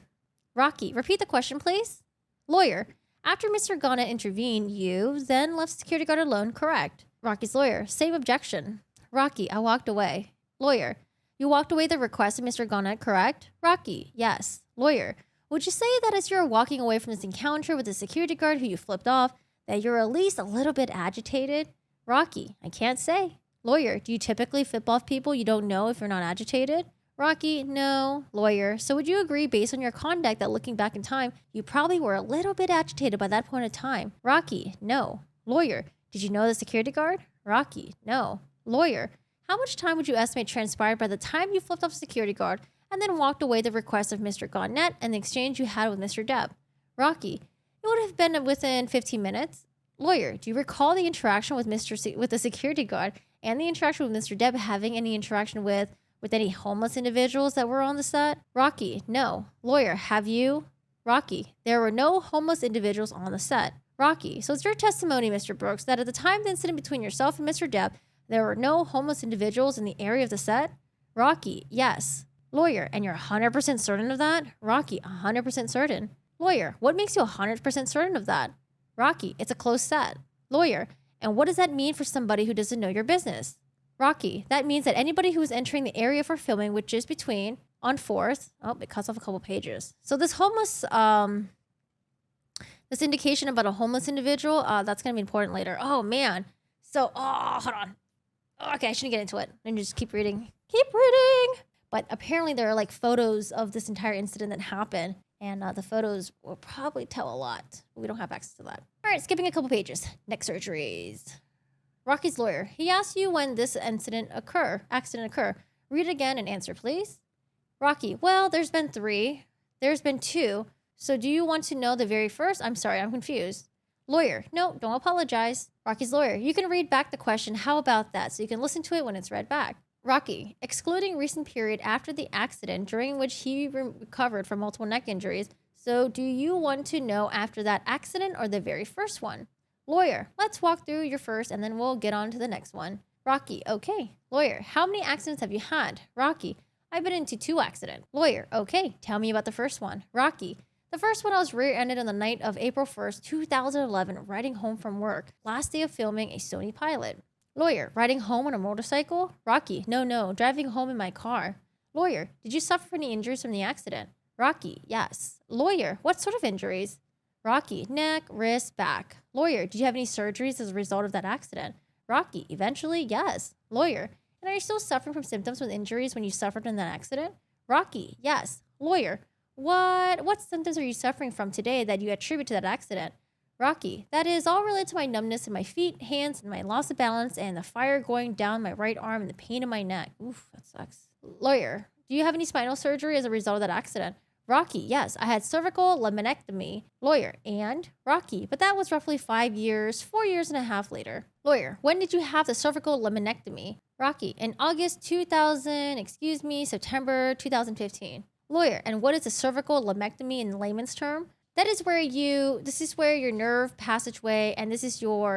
Rocky. Repeat the question, please. Lawyer. After Mr. Garnett intervened, you then left the security guard alone, correct? Rocky's lawyer. Same objection. Rocky. I walked away. Lawyer. You walked away at the request of Mr. Garnett, correct? Rocky. Yes. Lawyer. Would you say that as you're walking away from this encounter with the security guard who you flipped off, that you're at least a little bit agitated? Rocky. I can't say. Lawyer. Do you typically flip off people you don't know if you're not agitated? Rocky. No. Lawyer. So would you agree based on your conduct that looking back in time, you probably were a little bit agitated by that point in time? Rocky. No. Lawyer. Did you know the security guard? Rocky. No. Lawyer. How much time would you estimate transpired by the time you flipped off the security guard and then walked away at the request of Mr. Garnett and the exchange you had with Mr. Depp? Rocky. It would have been within 15 minutes. Lawyer. Do you recall the interaction with the security guard and the interaction with Mr. Depp having any interaction with any homeless individuals that were on the set? Rocky. No. Lawyer. Have you? Rocky. There were no homeless individuals on the set. Rocky. So it's your testimony, Mr. Brooks, that at the time of the incident between yourself and Mr. Depp, there were no homeless individuals in the area of the set? Rocky. Yes. Lawyer. And you're 100% certain of that? Rocky. 100% certain. Lawyer. What makes you 100% certain of that? Rocky. It's a closed set. Lawyer. And what does that mean for somebody who doesn't know your business? Rocky. That means that anybody who is entering the area for filming, which is between on 4th. Oh, it cuts off a couple pages. So this homeless, this indication about a homeless individual, that's going to be important later. Oh, man. So, hold on. Okay, I shouldn't get into it. And just keep reading. Keep reading. But apparently there are like photos of this entire incident that happened. And the photos will probably tell a lot. We don't have access to that. All right, skipping a couple pages. Neck surgeries. Rocky's lawyer. He asked you when this accident occur. Read it again and answer, please. Rocky. Well, there's been 3. There's been 2. So do you want to know the very first? I'm sorry, I'm confused. Lawyer. No, don't apologize. Rocky's lawyer. You can read back the question. How about that? So you can listen to it when it's read back. Rocky. Excluding recent period after the accident during which he recovered from multiple neck injuries. So do you want to know after that accident or the very first one? Lawyer. Let's walk through your first and then we'll get on to the next one. Rocky. Okay. Lawyer. How many accidents have you had? Rocky. I've been into 2 accidents. Lawyer. Okay. Tell me about the first one. Rocky. The first one, I was rear-ended on the night of April 1st, 2011, riding home from work. Last day of filming a Sony pilot. Lawyer, riding home on a motorcycle? Rocky, no, driving home in my car. Lawyer, did you suffer any injuries from the accident? Rocky, yes. Lawyer, what sort of injuries? Rocky, neck, wrist, back. Lawyer, did you have any surgeries as a result of that accident? Rocky, eventually, yes. Lawyer, and are you still suffering from symptoms with injuries when you suffered in that accident? Rocky, yes. Lawyer, what symptoms are you suffering from today that you attribute to that accident? Rocky, that is all related to my numbness in my feet, hands, and my loss of balance, and the fire going down my right arm and the pain in my neck. Oof, that sucks. Lawyer, do you have any spinal surgery as a result of that accident? Rocky, yes, I had cervical laminectomy. Lawyer, and? Rocky, but that was roughly 4 years and a half later. Lawyer, when did you have the cervical laminectomy? Rocky, in September 2015. Lawyer, and what is a cervical laminectomy in layman's term? That is where this is where your nerve passageway, and this is your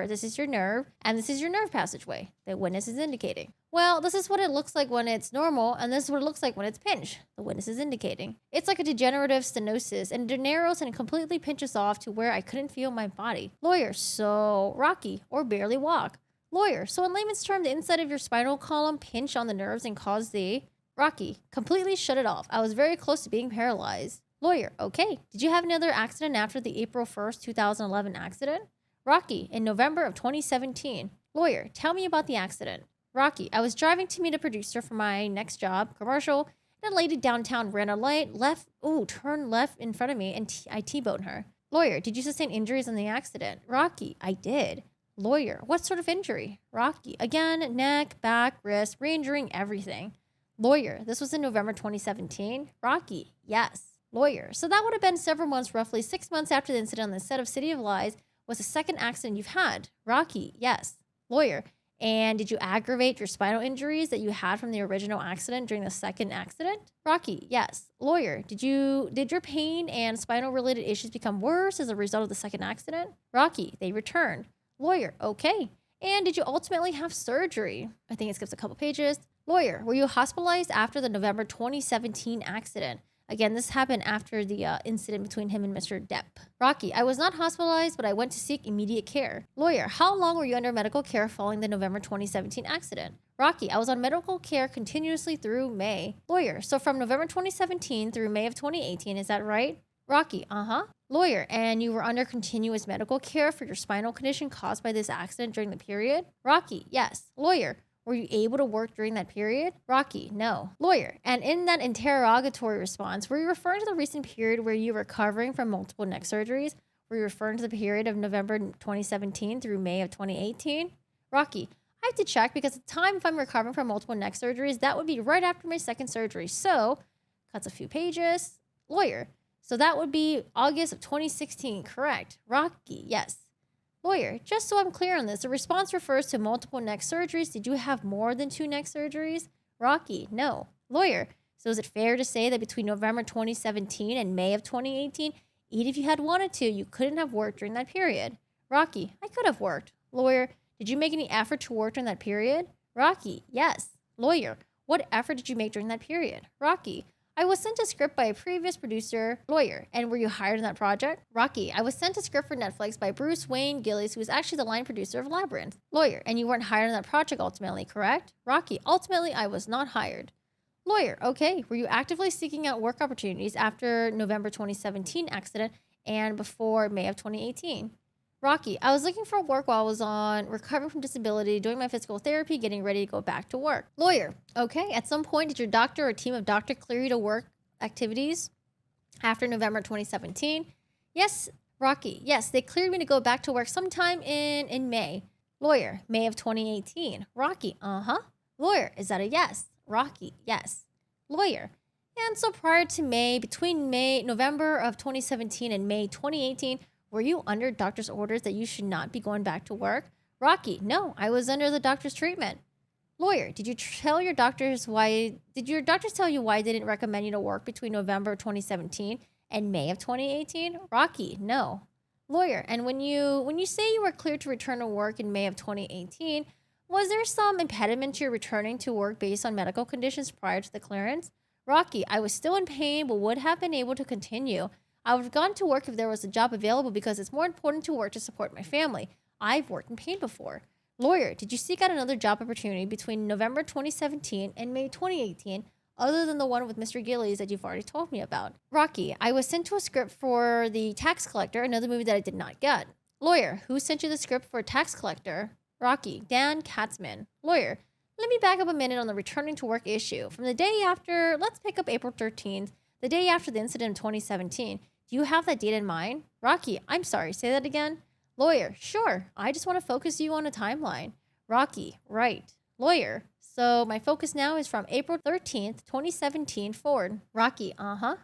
nerve, and this is your nerve passageway the witness is indicating. Well, this is what it looks like when it's normal, and this is what it looks like when it's pinched, the witness is indicating. It's like a degenerative stenosis, and it narrows and completely pinches off to where I couldn't feel my body. Lawyer, so Rocky, or barely walk. Lawyer, so in layman's term, the inside of your spinal column pinched on the nerves and caused the... Rocky, completely shut it off. I was very close to being paralyzed. Lawyer, okay. Did you have another accident after the April 1st, 2011 accident? Rocky, in November of 2017. Lawyer, tell me about the accident. Rocky, I was driving to meet a producer for my next job, commercial, and a lady downtown ran a light, turned left in front of me, and I T-boned her. Lawyer, did you sustain injuries in the accident? Rocky, I did. Lawyer, what sort of injury? Rocky, again, neck, back, wrist, re-injuring everything. Lawyer, this was in November 2017. Rocky, yes. Lawyer, so that would have been several months, roughly 6 months after the incident on the set of City of Lies was the second accident you've had. Rocky, yes. Lawyer, and did you aggravate your spinal injuries that you had from the original accident during the second accident? Rocky, yes. Lawyer, did your pain and spinal related issues become worse as a result of the second accident? Rocky, they returned. Lawyer, okay. And did you ultimately have surgery? I think it skips a couple pages. Lawyer, were you hospitalized after the November 2017 accident? Again, this happened after the incident between him and Mr. Depp. Rocky, I was not hospitalized, but I went to seek immediate care. Lawyer, how long were you under medical care following the November 2017 accident? Rocky, I was on medical care continuously through May. Lawyer, so from November 2017 through May of 2018, is that right? Rocky, Lawyer, and you were under continuous medical care for your spinal condition caused by this accident during the period? Rocky, yes. Lawyer, were you able to work during that period? Rocky, no. Lawyer, and in that interrogatory response, were you referring to the recent period where you were recovering from multiple neck surgeries? Were you referring to the period of November 2017 through May of 2018? Rocky, I have to check because at the time if I'm recovering from multiple neck surgeries, that would be right after my second surgery. So, cuts a few pages. Lawyer, so that would be August of 2016, correct? Rocky, yes. Lawyer, just so I'm clear on this, the response refers to multiple neck surgeries. Did you have more than 2 neck surgeries? Rocky, no. Lawyer, so is it fair to say that between November 2017 and May of 2018, even if you had wanted to, you couldn't have worked during that period? Rocky, I could have worked. Lawyer, did you make any effort to work during that period? Rocky, yes. Lawyer, what effort did you make during that period? Rocky, I was sent a script by a previous producer. Lawyer, and were you hired in that project? Rocky, I was sent a script for Netflix by Bruce Wayne Gillies, who was actually the line producer of Labyrinth. Lawyer, and you weren't hired in that project ultimately, correct? Rocky, ultimately I was not hired. Lawyer, okay. Were you actively seeking out work opportunities after November 2017 accident and before May of 2018? Rocky, I was looking for work while I was on recovering from disability, doing my physical therapy, getting ready to go back to work. Lawyer, okay. At some point, did your doctor or team of doctor clear you to work activities after November 2017? Yes. Rocky, yes. They cleared me to go back to work sometime in May. Lawyer, May of 2018. Rocky, Lawyer, is that a yes? Rocky, yes. Lawyer, and so prior to between November of 2017 and May 2018, were you under doctor's orders that you should not be going back to work? Rocky, no, I was under the doctor's treatment. Lawyer, did your doctors tell you why they didn't recommend you to work between November 2017 and May of 2018? Rocky, no. Lawyer, and when you say you were cleared to return to work in May of 2018, was there some impediment to your returning to work based on medical conditions prior to the clearance? Rocky, I was still in pain but would have been able to continue. I would have gone to work if there was a job available because it's more important to work to support my family. I've worked in pain before. Lawyer, did you seek out another job opportunity between November 2017 and May 2018 other than the one with Mr. Gillies that you've already told me about? Rocky, I was sent to a script for The Tax Collector, another movie that I did not get. Lawyer, who sent you the script for Tax Collector? Rocky, Dan Katzman. Lawyer, let me back up a minute on the returning to work issue. From the day after, let's pick up April 13th, the day after the incident in 2017. Do you have that date in mind? Rocky, I'm sorry, say that again. Lawyer, sure. I just want to focus you on a timeline. Rocky, right. Lawyer, so my focus now is from April 13th, 2017 forward. Rocky,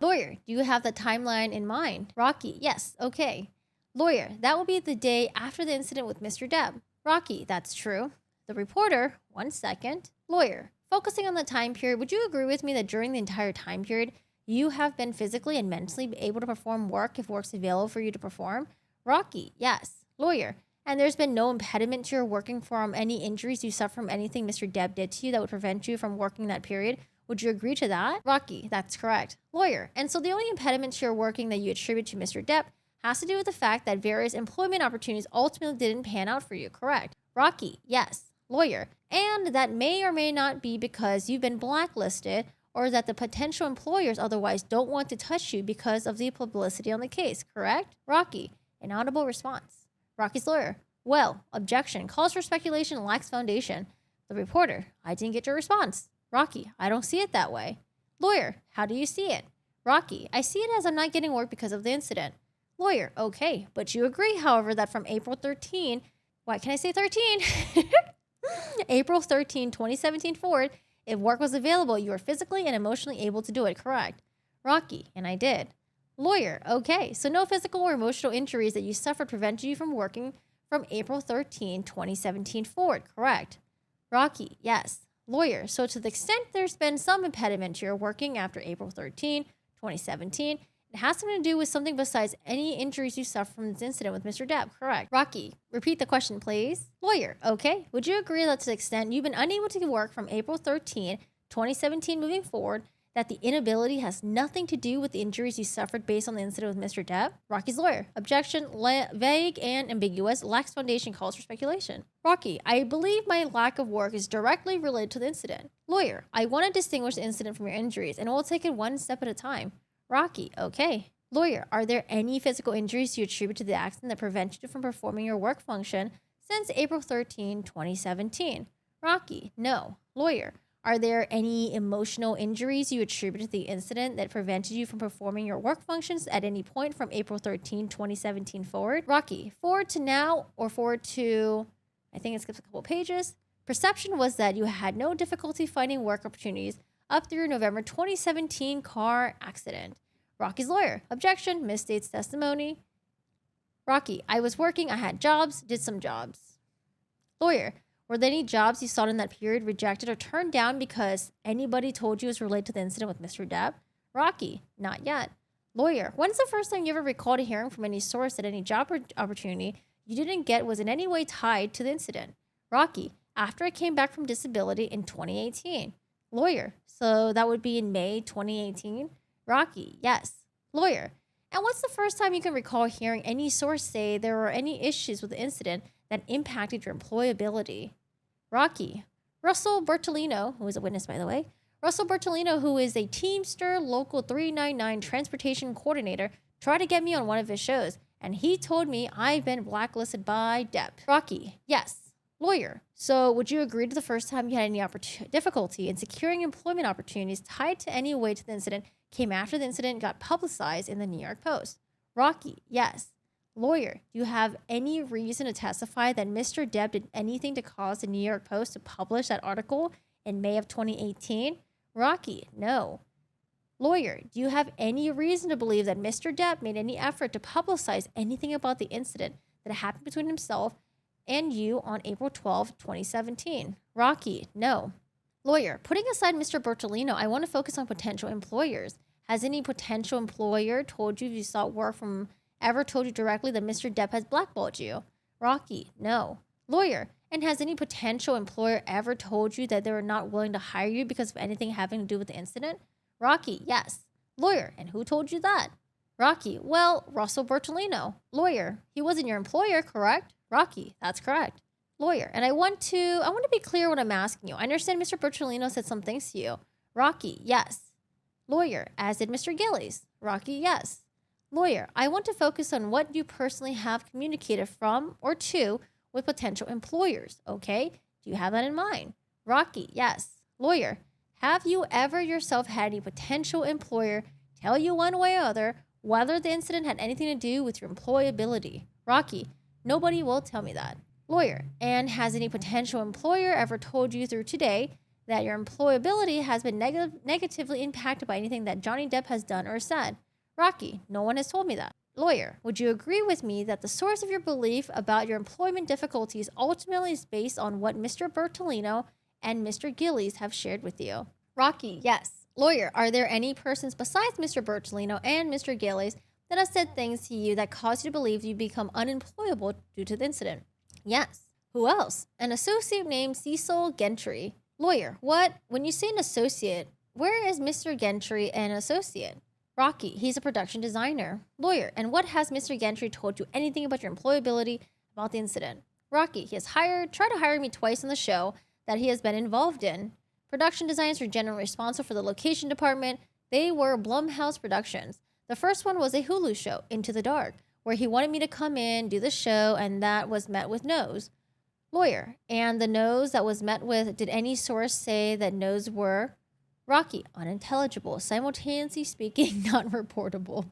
Lawyer, do you have the timeline in mind? Rocky, yes, okay. Lawyer, that will be the day after the incident with Mr. Depp. Rocky, that's true. The reporter, 1 second. Lawyer, focusing on the time period, would you agree with me that during the entire time period, you have been physically and mentally able to perform work if work's available for you to perform? Rocky, yes. Lawyer, and there's been no impediment to your working from any injuries you suffer from anything Mr. Depp did to you that would prevent you from working that period. Would you agree to that? Rocky, that's correct. Lawyer, and so the only impediment to your working that you attribute to Mr. Depp has to do with the fact that various employment opportunities ultimately didn't pan out for you, correct? Rocky, yes. Lawyer, and that may or may not be because you've been blacklisted or that the potential employers otherwise don't want to touch you because of the publicity on the case, correct? Rocky, inaudible response. Rocky's lawyer, well, objection, calls for speculation, lacks foundation. The reporter, I didn't get your response. Rocky, I don't see it that way. Lawyer, how do you see it? Rocky, I see it as I'm not getting work because of the incident. Lawyer, okay, but you agree, however, that from April 13, why can I say 13? April 13, 2017 forward, if work was available, you were physically and emotionally able to do it, correct? Rocky, and I did. Lawyer, okay, so no physical or emotional injuries that you suffered prevented you from working from April 13, 2017 forward, correct? Rocky, yes. Lawyer, so to the extent there's been some impediment to your working after April 13, 2017, it has something to do with something besides any injuries you suffered from this incident with Mr. Depp, correct? Rocky, repeat the question, please. Lawyer, okay. Would you agree that to the extent you've been unable to work from April 13, 2017 moving forward, that the inability has nothing to do with the injuries you suffered based on the incident with Mr. Depp? Rocky's lawyer, objection, vague and ambiguous, lacks foundation, calls for speculation. Rocky, I believe my lack of work is directly related to the incident. Lawyer, I want to distinguish the incident from your injuries, and we'll take it one step at a time. Rocky, okay. Lawyer, are there any physical injuries you attribute to the accident that prevented you from performing your work function since April 13, 2017? Rocky, no. Lawyer, are there any emotional injuries you attribute to the incident that prevented you from performing your work functions at any point from April 13, 2017 forward? Rocky, forward to now or forward to, I think it skips a couple pages. Perception was that you had no difficulty finding work opportunities up through November 2017 car accident. Rocky's lawyer, objection, misstates testimony. Rocky, I was working, I had jobs, did some jobs. Lawyer, were there any jobs you sought in that period rejected or turned down because anybody told you it was related to the incident with Mr. Depp? Rocky, not yet. Lawyer, when's the first time you ever recalled hearing from any source that any job opportunity you didn't get was in any way tied to the incident? Rocky, after I came back from disability in 2018. Lawyer, so that would be in May 2018? Rocky, yes. Lawyer, and what's the first time you can recall hearing any source say there were any issues with the incident that impacted your employability? Rocky, Russell Bertolino, who is a witness, by the way. Russell Bertolino, who is a Teamster Local 399 transportation coordinator, tried to get me on one of his shows, and he told me I've been blacklisted by Depp. Rocky, yes. Lawyer, so would you agree to the first time you had any difficulty in securing employment opportunities tied to any way to the incident came after the incident got publicized in the New York Post? Rocky, yes. Lawyer, do you have any reason to testify that Mr. Depp did anything to cause the New York Post to publish that article in May of 2018? Rocky, no. Lawyer, do you have any reason to believe that Mr. Depp made any effort to publicize anything about the incident that happened between himself and you on April 12, 2017? Rocky, no. Lawyer, putting aside Mr. Bertolino, I want to focus on potential employers. Has any potential employer told you sought work from ever told you directly that Mr. Depp has blackballed you? Rocky, no. Lawyer, and has any potential employer ever told you that they were not willing to hire you because of anything having to do with the incident? Rocky, yes. Lawyer, and who told you that? Rocky, well, Russell Bertolino. Lawyer, he wasn't your employer, correct? Rocky, that's correct. Lawyer, and I want to be clear what I'm asking you. I understand Mr. Bertolino said some things to you. Rocky, yes. Lawyer, as did Mr. Gillies. Rocky, yes. Lawyer, I want to focus on what you personally have communicated from or to with potential employers, okay? Do you have that in mind? Rocky, yes. Lawyer, have you ever yourself had any potential employer tell you one way or other whether the incident had anything to do with your employability? Rocky, nobody will tell me that. Lawyer, and has any potential employer ever told you through today that your employability has been negatively impacted by anything that Johnny Depp has done or said? Rocky, no one has told me that. Lawyer, would you agree with me that the source of your belief about your employment difficulties ultimately is based on what Mr. Bertolino and Mr. Gillies have shared with you? Rocky, yes. Lawyer, are there any persons besides Mr. Bertolino and Mr. Gillies that have said things to you that caused you to believe you become unemployable due to the incident? Yes. Who else? An associate named Cecil Gentry. Lawyer, what? When you say an associate, where is Mr. Gentry an associate? Rocky, he's a production designer. Lawyer, and what has Mr. Gentry told you anything about your employability about the incident? Rocky, he has tried to hire me twice on the show that he has been involved in. Production designers are generally responsible for the location department. They were Blumhouse Productions. The first one was a Hulu show, Into the Dark, where he wanted me to come in, do the show, and that was met with no's. Lawyer, and the no's that was met with, did any source say that no's were? Rocky, unintelligible, simultaneously speaking, not reportable.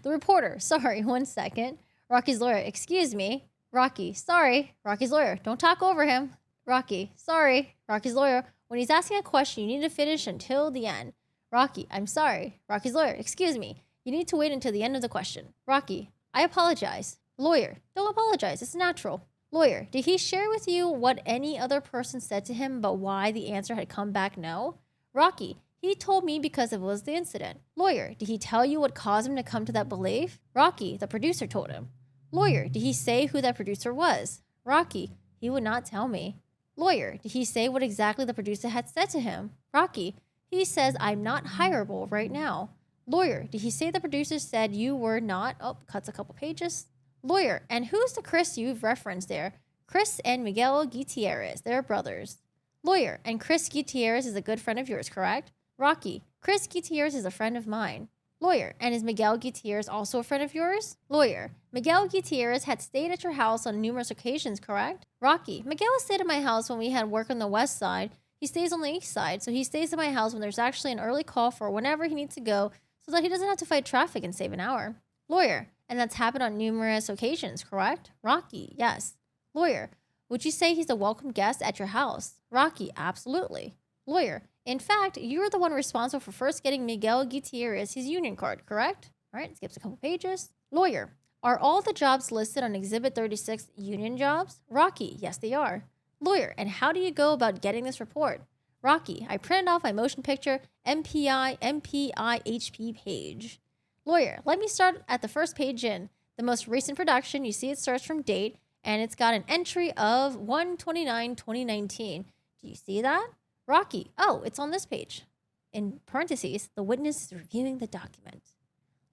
The reporter, sorry, 1 second. Rocky's lawyer, excuse me. Rocky, sorry. Rocky's lawyer, don't talk over him. Rocky, sorry. Rocky's lawyer, when he's asking a question, you need to finish until the end. Rocky, I'm sorry. Rocky's lawyer, excuse me. You need to wait until the end of the question. Rocky, I apologize. Lawyer, don't apologize. It's natural. Lawyer, did he share with you what any other person said to him about why the answer had come back no? Rocky, he told me because it was the incident. Lawyer, did he tell you what caused him to come to that belief? Rocky, the producer told him. Lawyer, did he say who that producer was? Rocky, he would not tell me. Lawyer, did he say what exactly the producer had said to him? Rocky, he says I'm not hireable right now. Lawyer, did he say the producer said you were not? Oh, cuts a couple pages. Lawyer, and who's the Chris you've referenced there? Chris and Miguel Gutierrez, they're brothers. Lawyer, and Chris Gutierrez is a good friend of yours, correct? Rocky, Chris Gutierrez is a friend of mine. Lawyer, and is Miguel Gutierrez also a friend of yours? Lawyer, Miguel Gutierrez had stayed at your house on numerous occasions, correct? Rocky, Miguel stayed at my house when we had work on the west side. He stays on the east side, so he stays at my house when there's actually an early call for whenever he needs to go so that he doesn't have to fight traffic and save an hour. Lawyer, and that's happened on numerous occasions, correct? Rocky, yes. Lawyer, would you say he's a welcome guest at your house? Rocky, absolutely. Lawyer, in fact, you're the one responsible for first getting Miguel Gutierrez his union card, correct? All right, skips a couple pages. Lawyer, are all the jobs listed on Exhibit 36 union jobs? Rocky, yes, they are. Lawyer, and how do you go about getting this report? Rocky, I printed off my motion picture MPIHP page. Lawyer, let me start at the first page in. The most recent production, you see it starts from date, and it's got an entry of 1/29/2019. Do you see that? Rocky, oh, it's on this page. In parentheses, the witness is reviewing the document.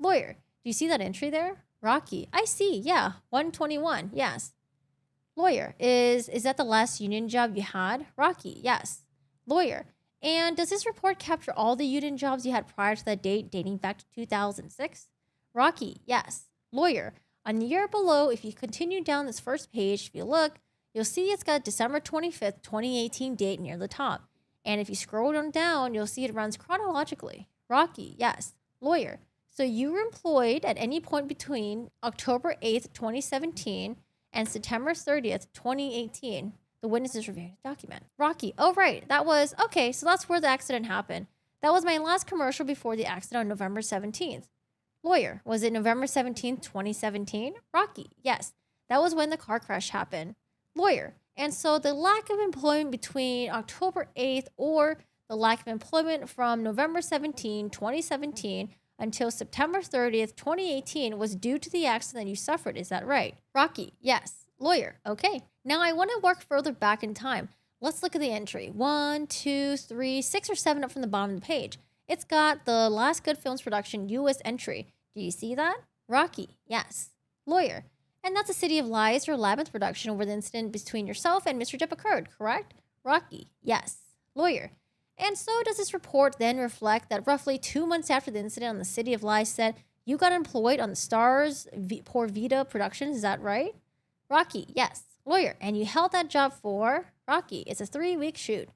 Lawyer, do you see that entry there? Rocky, I see, yeah, 1/21, yes. Lawyer, is that the last union job you had? Rocky, yes. Lawyer, and does this report capture all the union jobs you had prior to that date dating back to 2006? Rocky, yes. Lawyer, on the year below, if you continue down this first page, if you look, you'll see it's got December 25th, 2018 date near the top. And if you scroll on down, you'll see it runs chronologically. Rocky, yes. Lawyer, so you were employed at any point between October 8th, 2017 and September 30th, 2018. The witness is reviewing the document. Rocky, oh, right. So that's where the accident happened. That was my last commercial before the accident on November 17th. Lawyer, was it November 17th, 2017? Rocky, yes. That was when the car crash happened. Lawyer, and so the lack of employment between October 8th or the lack of employment from November 17, 2017 until September 30th, 2018 was due to the accident you suffered. Is that right? Rocky, yes. Lawyer, okay. Now I want to work further back in time. Let's look at the entry. 1, 2, 3, 6 or 7 up from the bottom of the page. It's got the Last Good Films production U.S. entry Do you see that? Rocky, yes. Lawyer, and that's a City of Lies or Labyrinth production where the incident between yourself and Mr. Depp occurred, correct? Rocky, yes. Lawyer, and so does this report then reflect that roughly 2 months after the incident on the City of Lies set, you got employed on the Stars Por Vida production, is that right? Rocky, yes. Lawyer, and you held that job for? Rocky, it's a 3-week shoot.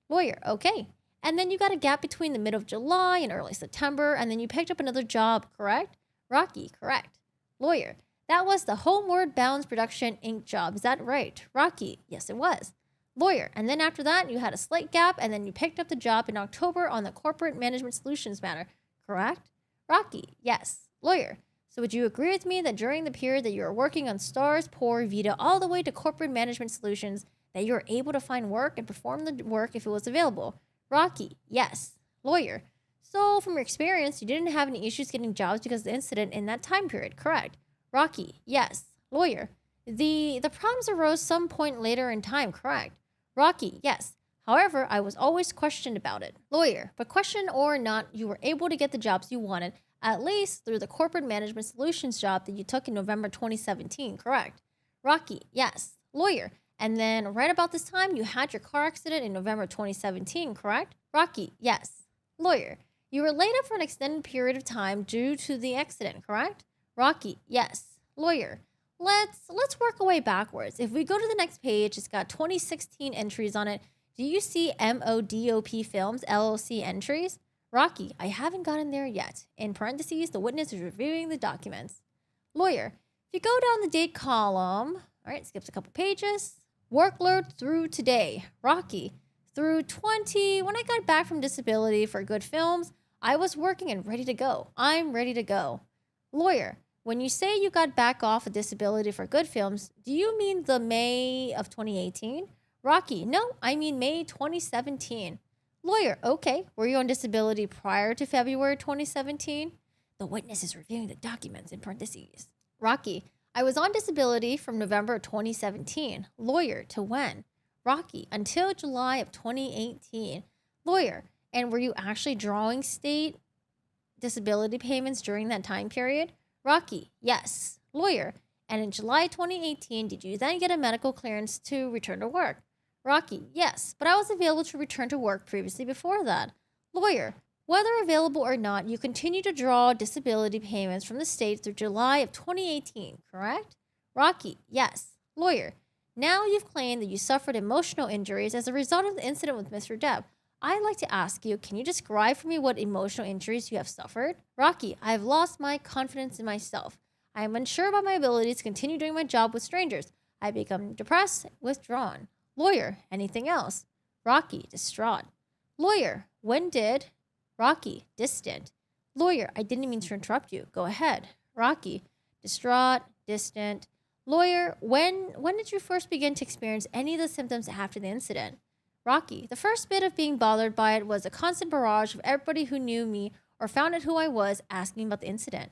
Lawyer, okay. And then you got a gap between the middle of July and early September, and then you picked up another job, correct? Rocky, correct. Lawyer, that was the Homeward Bound Production Inc. job, is that right? Rocky, yes it was. Lawyer, and then after that you had a slight gap, and then you picked up the job in October on the Corporate Management Solutions matter, correct? Rocky, yes. Lawyer, so would you agree with me that during the period that you were working on Stars Por Vida all the way to Corporate Management Solutions, that you were able to find work and perform the work if it was available? Rocky, yes. Lawyer, so from your experience, you didn't have any issues getting jobs because of the incident in that time period, correct? Rocky, yes. Lawyer, the problems arose some point later in time, correct? Rocky, yes. However, I was always questioned about it. Lawyer, but question or not, you were able to get the jobs you wanted, at least through the Corporate Management Solutions job that you took in November 2017, correct? Rocky, yes. Lawyer, and then right about this time, you had your car accident in November 2017, correct? Rocky, yes. Lawyer, you were laid up for an extended period of time due to the accident, correct? Rocky, yes. Lawyer, let's work our way backwards. If we go to the next page, it's got 2016 entries on it. Do you see MODOP Films LLC entries? Rocky, I haven't gotten there yet. In parentheses, the witness is reviewing the documents. Lawyer, if you go down the date column, all right, skips a couple pages. Workload through today. Rocky, through 20, when I got back from disability for good films, I was working and ready to go. I'm ready to go. Lawyer, when you say you got back off of disability for good films, do you mean the May of 2018? Rocky, no, I mean May 2017. Lawyer, okay, were you on disability prior to February 2017? The witness is reviewing the documents in parentheses. Rocky, I was on disability from November 2017. Lawyer, to when? Rocky, until July of 2018. Lawyer, and were you actually drawing state disability payments during that time period? Rocky, yes. Lawyer, and in July 2018, did you then get a medical clearance to return to work? Rocky, yes, but I was available to return to work previously before that. Lawyer, whether available or not, you continue to draw disability payments from the state through July of 2018, correct? Rocky, yes. Lawyer, now you've claimed that you suffered emotional injuries as a result of the incident with Mr. Depp. I'd like to ask you, can you describe for me what emotional injuries you have suffered? Rocky, I have lost my confidence in myself. I am unsure about my ability to continue doing my job with strangers. I become depressed, withdrawn. Lawyer, anything else? Rocky, distraught. Lawyer, when did? Rocky, distant. Lawyer, I didn't mean to interrupt you. Go ahead. Rocky, distraught, distant. Lawyer, when did you first begin to experience any of the symptoms after the incident? Rocky, the first bit of being bothered by it was a constant barrage of everybody who knew me or found out who I was asking about the incident.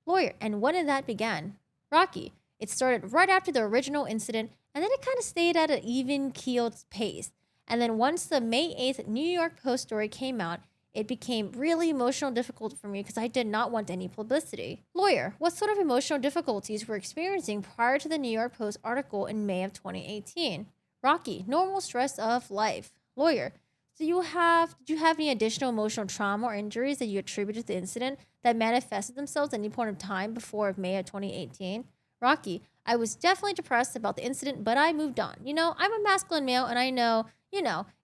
Lawyer, and when did that begin? Rocky, it started right after the original incident, and then it kind of stayed at an even-keeled pace. And then once the May 8th New York Post story came out, it became really emotional difficult for me because I did not want any publicity. Lawyer, what sort of emotional difficulties were you experiencing prior to the New York Post article in May of 2018? Rocky, normal stress of life. Lawyer, did you have any additional emotional trauma or injuries that you attributed to the incident that manifested themselves at any point of time before May of 2018? Rocky, I was definitely depressed about the incident, but I moved on. I'm a masculine male, and I know,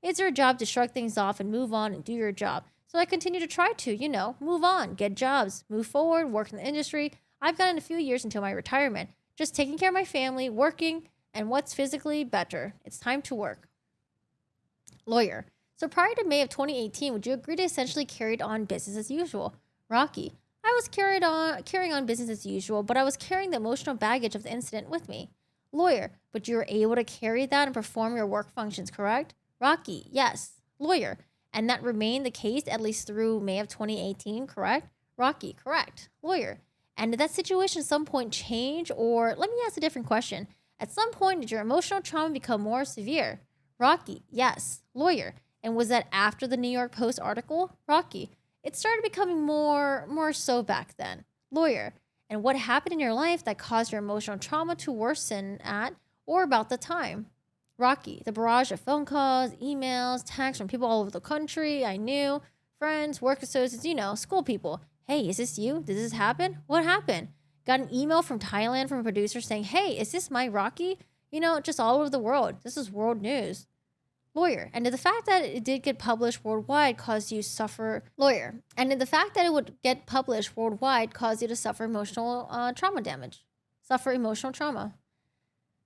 it's your job to shrug things off and move on and do your job. So I continue to try to, move on, get jobs, move forward, work in the industry. I've gotten a few years until my retirement, just taking care of my family, working, and what's physically better. It's time to work. Lawyer, so prior to May of 2018, would you agree to essentially carry on business as usual? Rocky, I was carrying on business as usual, but I was carrying the emotional baggage of the incident with me. Lawyer, but you were able to carry that and perform your work functions, correct? Rocky, yes. Lawyer, and that remained the case at least through May of 2018, correct? Rocky, correct. Lawyer, and did that situation at some point change, or let me ask a different question. At some point, did your emotional trauma become more severe? Rocky, yes. Lawyer, and was that after the New York Post article? Rocky, it started becoming more so back then. Lawyer. And what happened in your life that caused your emotional trauma to worsen at or about the time? Rocky. The barrage of phone calls, emails, texts from people all over the country I knew, friends, work associates, school people. Hey, is this you? Did this happen? What happened? Got an email from Thailand from a producer saying, hey, is this my Rocky? Just all over the world. This is world news. Lawyer. And did the fact that it did get published worldwide cause you suffer... Lawyer. And did the fact that it would get published worldwide cause you to suffer emotional trauma damage? Suffer emotional trauma.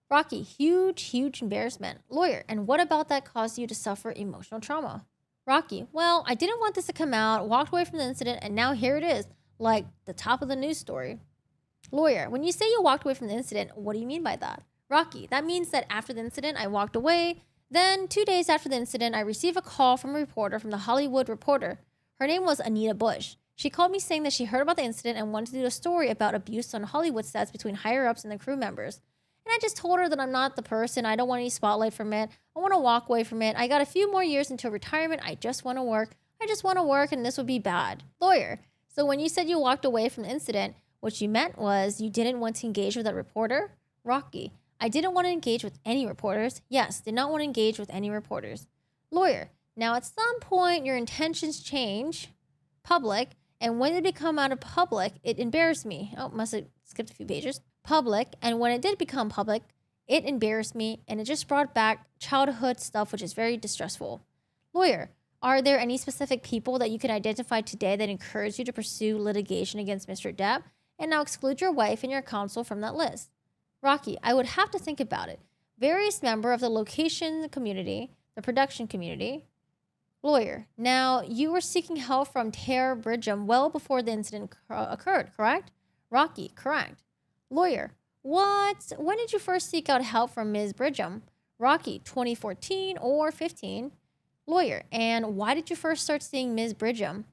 Rocky. Huge embarrassment. Lawyer. And what about that caused you to suffer emotional trauma? Rocky. Well, I didn't want this to come out, walked away from the incident, and now here it is, like the top of the news story. Lawyer. When you say you walked away from the incident, what do you mean by that? Rocky. That means that after the incident, I walked away. Then, 2 days after the incident, I received a call from a reporter from the Hollywood Reporter. Her name was Anita Bush. She called me saying that she heard about the incident and wanted to do a story about abuse on Hollywood sets between higher-ups and the crew members. And I just told her that I'm not the person. I don't want any spotlight from it. I want to walk away from it. I got a few more years until retirement. I just want to work. And this would be bad. Lawyer. So when you said you walked away from the incident, what you meant was you didn't want to engage with that reporter? Rocky. I didn't want to engage with any reporters. Yes, did not want to engage with any reporters. Lawyer. Now, at some point, your intentions change. Public. And when it become out of public, it embarrassed me. Oh, must have skipped a few pages. Public. And when it did become public, it embarrassed me. And it just brought back childhood stuff, which is very distressful. Lawyer. Are there any specific people that you can identify today that encourage you to pursue litigation against Mr. Depp and now exclude your wife and your counsel from that list? Rocky, I would have to think about it. Various member of the location community, the production community. Lawyer, now you were seeking help from Tara Bridgham well before the incident occurred, correct? Rocky, correct. Lawyer, what? When did you first seek out help from Ms. Bridgham? Rocky, 2014 or 15. Lawyer, and why did you first start seeing Ms. Bridgham?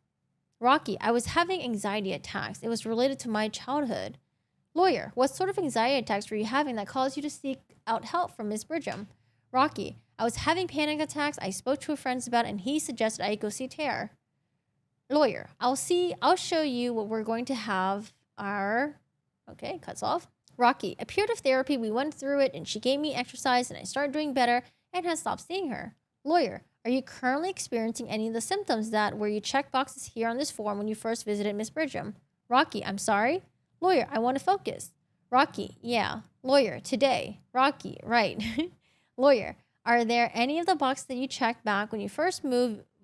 Rocky, I was having anxiety attacks. It was related to my childhood. Lawyer, what sort of anxiety attacks were you having that caused you to seek out help from Ms. Bridgham? Rocky, I was having panic attacks. I spoke to a friend about it, and he suggested I go see Tara. Lawyer, I'll show you what we're going to have okay, cuts off. Rocky, a period of therapy, we went through it, and she gave me exercise, and I started doing better, and has stopped seeing her. Lawyer, are you currently experiencing any of the symptoms where you check boxes here on this form when you first visited Ms. Bridgham? Rocky, I'm sorry. Lawyer, I want to focus. Rocky, yeah. Lawyer, today. Rocky, right. Lawyer, are there any of the boxes that you checked back when you first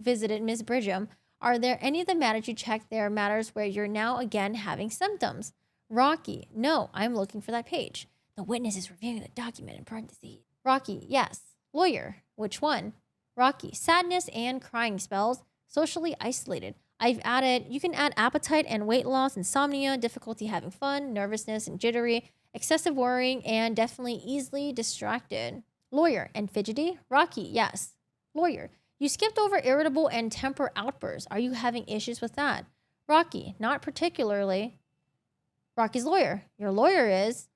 visited Ms. Bridgham? Are there any of the matters you checked there matters where you're now again having symptoms? Rocky, no, I'm looking for that page. The witness is reviewing the document in parentheses. Rocky, yes. Lawyer, which one? Rocky, sadness and crying spells, socially isolated. You can add appetite and weight loss, insomnia, difficulty having fun, nervousness and jittery, excessive worrying, and definitely easily distracted. Lawyer, and fidgety? Rocky, yes. Lawyer, you skipped over irritable and temper outbursts. Are you having issues with that? Rocky, not particularly. Rocky's lawyer, your lawyer is.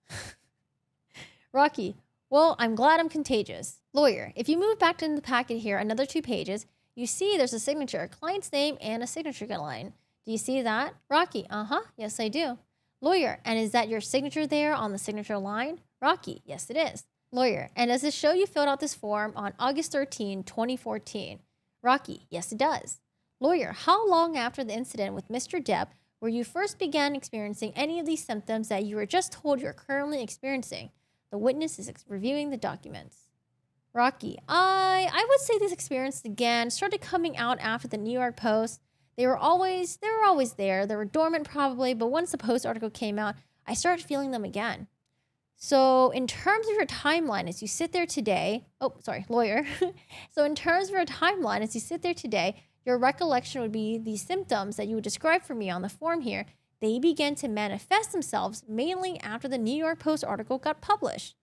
Rocky, well, I'm glad I'm contagious. Lawyer, if you move back in the packet here, another 2 pages, you see there's a signature, a client's name, and a signature line. Do you see that? Rocky, yes I do. Lawyer, and is that your signature there on the signature line? Rocky, yes it is. Lawyer, and does it show you filled out this form on August 13, 2014? Rocky, yes it does. Lawyer, how long after the incident with Mr. Depp where you first began experiencing any of these symptoms that you were just told you're currently experiencing? The witness is reviewing the documents. Rocky, I would say this experience again started coming out after the New York Post. They were always there. They were dormant probably, but once the Post article came out, I started feeling them again. So in terms of your timeline as you sit there today, lawyer. So in terms of your timeline as you sit there today, your recollection would be these symptoms that you would describe for me on the form here. They began to manifest themselves mainly after the New York Post article got published.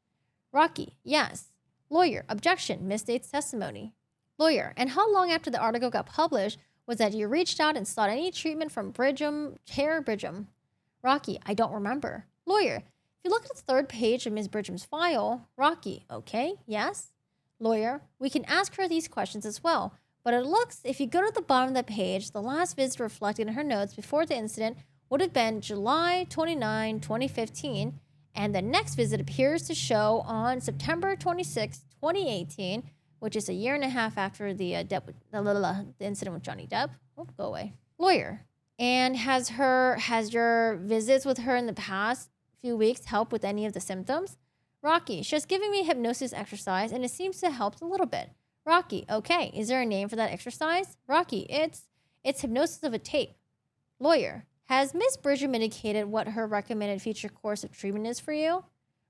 Rocky, yes. Lawyer, objection, misstates testimony. Lawyer, and how long after the article got published was that you reached out and sought any treatment from Tara Bridgham? Rocky, I don't remember. Lawyer, if you look at the 3rd page of Ms. Bridgham's file, Rocky, okay, yes. Lawyer, we can ask her these questions as well, but it looks, if you go to the bottom of the page, the last visit reflected in her notes before the incident would have been July 29, 2015, and the next visit appears to show on September 26, 2018, which is a year and a half after the incident with Johnny Depp. Oh, go away. Lawyer. And has your visits with her in the past few weeks helped with any of the symptoms? Rocky. She has given me hypnosis exercise and it seems to help a little bit. Rocky. Okay. Is there a name for that exercise? Rocky. It's hypnosis of a tape. Lawyer. Has Ms. Bridgham indicated what her recommended future course of treatment is for you?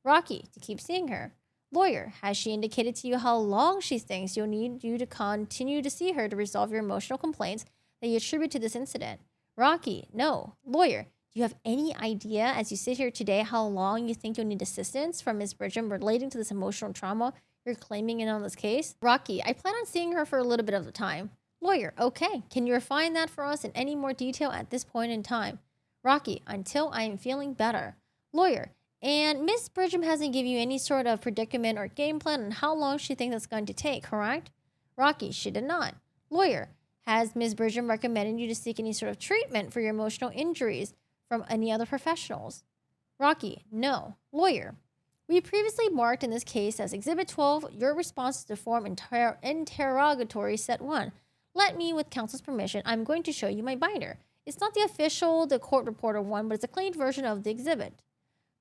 Rocky. To keep seeing her. Lawyer. Has she indicated to you how long she thinks you'll need you to continue to see her to resolve your emotional complaints that you attribute to this incident? Rocky. No. Lawyer. Do you have any idea as you sit here today how long you think you'll need assistance from Ms. Bridgham relating to this emotional trauma you're claiming in on this case? Rocky. I plan on seeing her for a little bit of the time. Lawyer. Okay. Can you refine that for us in any more detail at this point in time? Rocky. Until I am feeling better. Lawyer. And Ms. Bridgham hasn't given you any sort of predicament or game plan on how long she thinks that's going to take, correct? Rocky. She did not. Lawyer. Has Ms. Bridgham recommended you to seek any sort of treatment for your emotional injuries from any other professionals? Rocky. No. Lawyer. We previously marked in this case as Exhibit 12 your responses to Form Interrogatory Set 1. Let me, with counsel's permission, I'm going to show you my binder. It's not the court reporter one, but it's a cleaned version of the exhibit.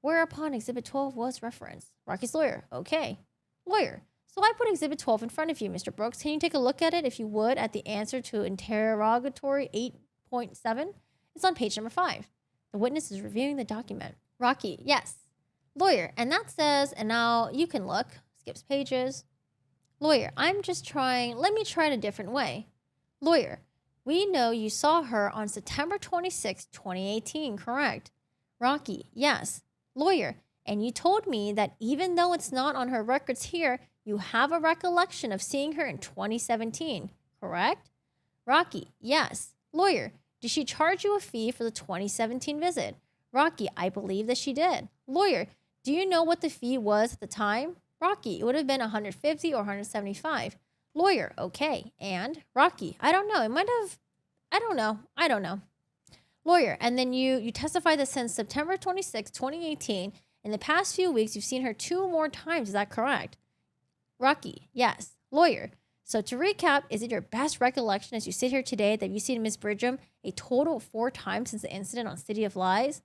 Whereupon Exhibit 12 was referenced. Rocky's lawyer. Okay. Lawyer. So I put Exhibit 12 in front of you, Mr. Brooks. Can you take a look at it, if you would, at the answer to Interrogatory 8.7? It's on page number 5. The witness is reviewing the document. Rocky. Yes. Lawyer. And that says, and now you can look. Skips pages. Lawyer. Let me try it a different way. Lawyer. We know you saw her on September 26, 2018, correct? Rocky. Yes. Lawyer. And you told me that even though it's not on her records here, you have a recollection of seeing her in 2017, correct? Rocky. Yes. Lawyer. Did she charge you a fee for the 2017 visit? Rocky. I believe that she did. Lawyer. Do you know what the fee was at the time? Rocky. It would have been $150 or $175. Lawyer. Okay. And? Rocky. I don't know. I don't know. Lawyer. And then you testify that since September 26, 2018, in the past few weeks, you've seen her 2 more times. Is that correct? Rocky. Yes. Lawyer. So to recap, is it your best recollection as you sit here today that you've seen Ms. Bridgham a total of 4 times since the incident on City of Lies?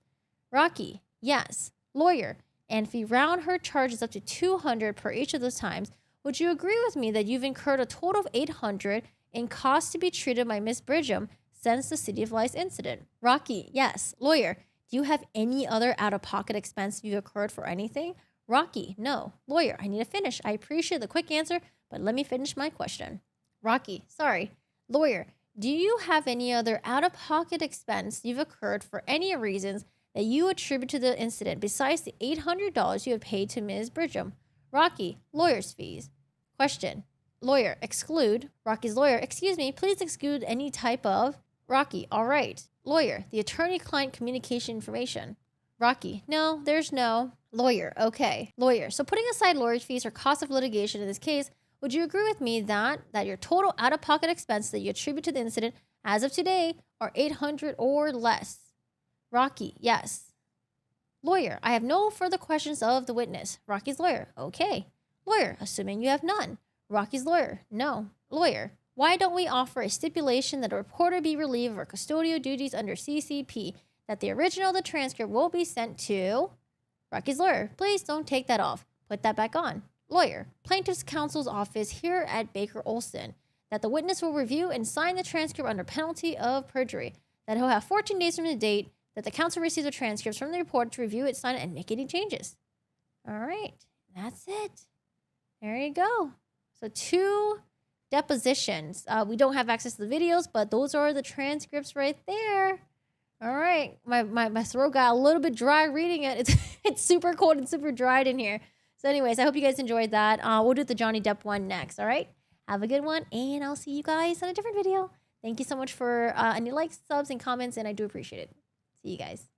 Rocky. Yes. Lawyer. And if we round her charges up to $200 per each of those times, would you agree with me that you've incurred a total of $800 in costs to be treated by Ms. Bridgham since the City of Lies incident? Rocky. Yes. Lawyer. Do you have any other out-of-pocket expense you've incurred for anything? Rocky. No. Lawyer. I need to finish. I appreciate the quick answer, but let me finish my question. Rocky. Sorry. Lawyer. Do you have any other out-of-pocket expense you've incurred for any reasons that you attribute to the incident besides the $800 you have paid to Ms. Bridgham? Rocky. Lawyer's fees. Question. Lawyer. Exclude. Rocky's lawyer. Excuse me. Please exclude any type of. Rocky. All right. Lawyer. The attorney-client communication information. Rocky. No, there's no. Lawyer. Okay. Lawyer. So putting aside lawyer's fees or cost of litigation in this case, would you agree with me that your total out-of-pocket expense that you attribute to the incident as of today are $800 or less? Rocky. Yes. Lawyer. I have no further questions of the witness. Rocky's lawyer. Okay. Lawyer. Assuming you have none. Rocky's lawyer. No. Lawyer. Why don't we offer a stipulation that a reporter be relieved of her custodial duties under CCP, that the original of the transcript will be sent to. Rocky's lawyer. Please don't take that off. Put that back on. Lawyer. Plaintiff's counsel's office here at Baker Olson, that the witness will review and sign the transcript under penalty of perjury, that he'll have 14 days from the date that the counsel receives the transcripts from the report to review it, sign it, and make any changes. All right. That's it. There you go. So 2 depositions. We don't have access to the videos, but those are the transcripts right there. All right. My throat got a little bit dry reading it. It's super cold and super dried in here. So anyways, I hope you guys enjoyed that. We'll do the Johnny Depp one next. All right. Have a good one, and I'll see you guys in a different video. Thank you so much for any likes, subs, and comments, and I do appreciate it. See you guys.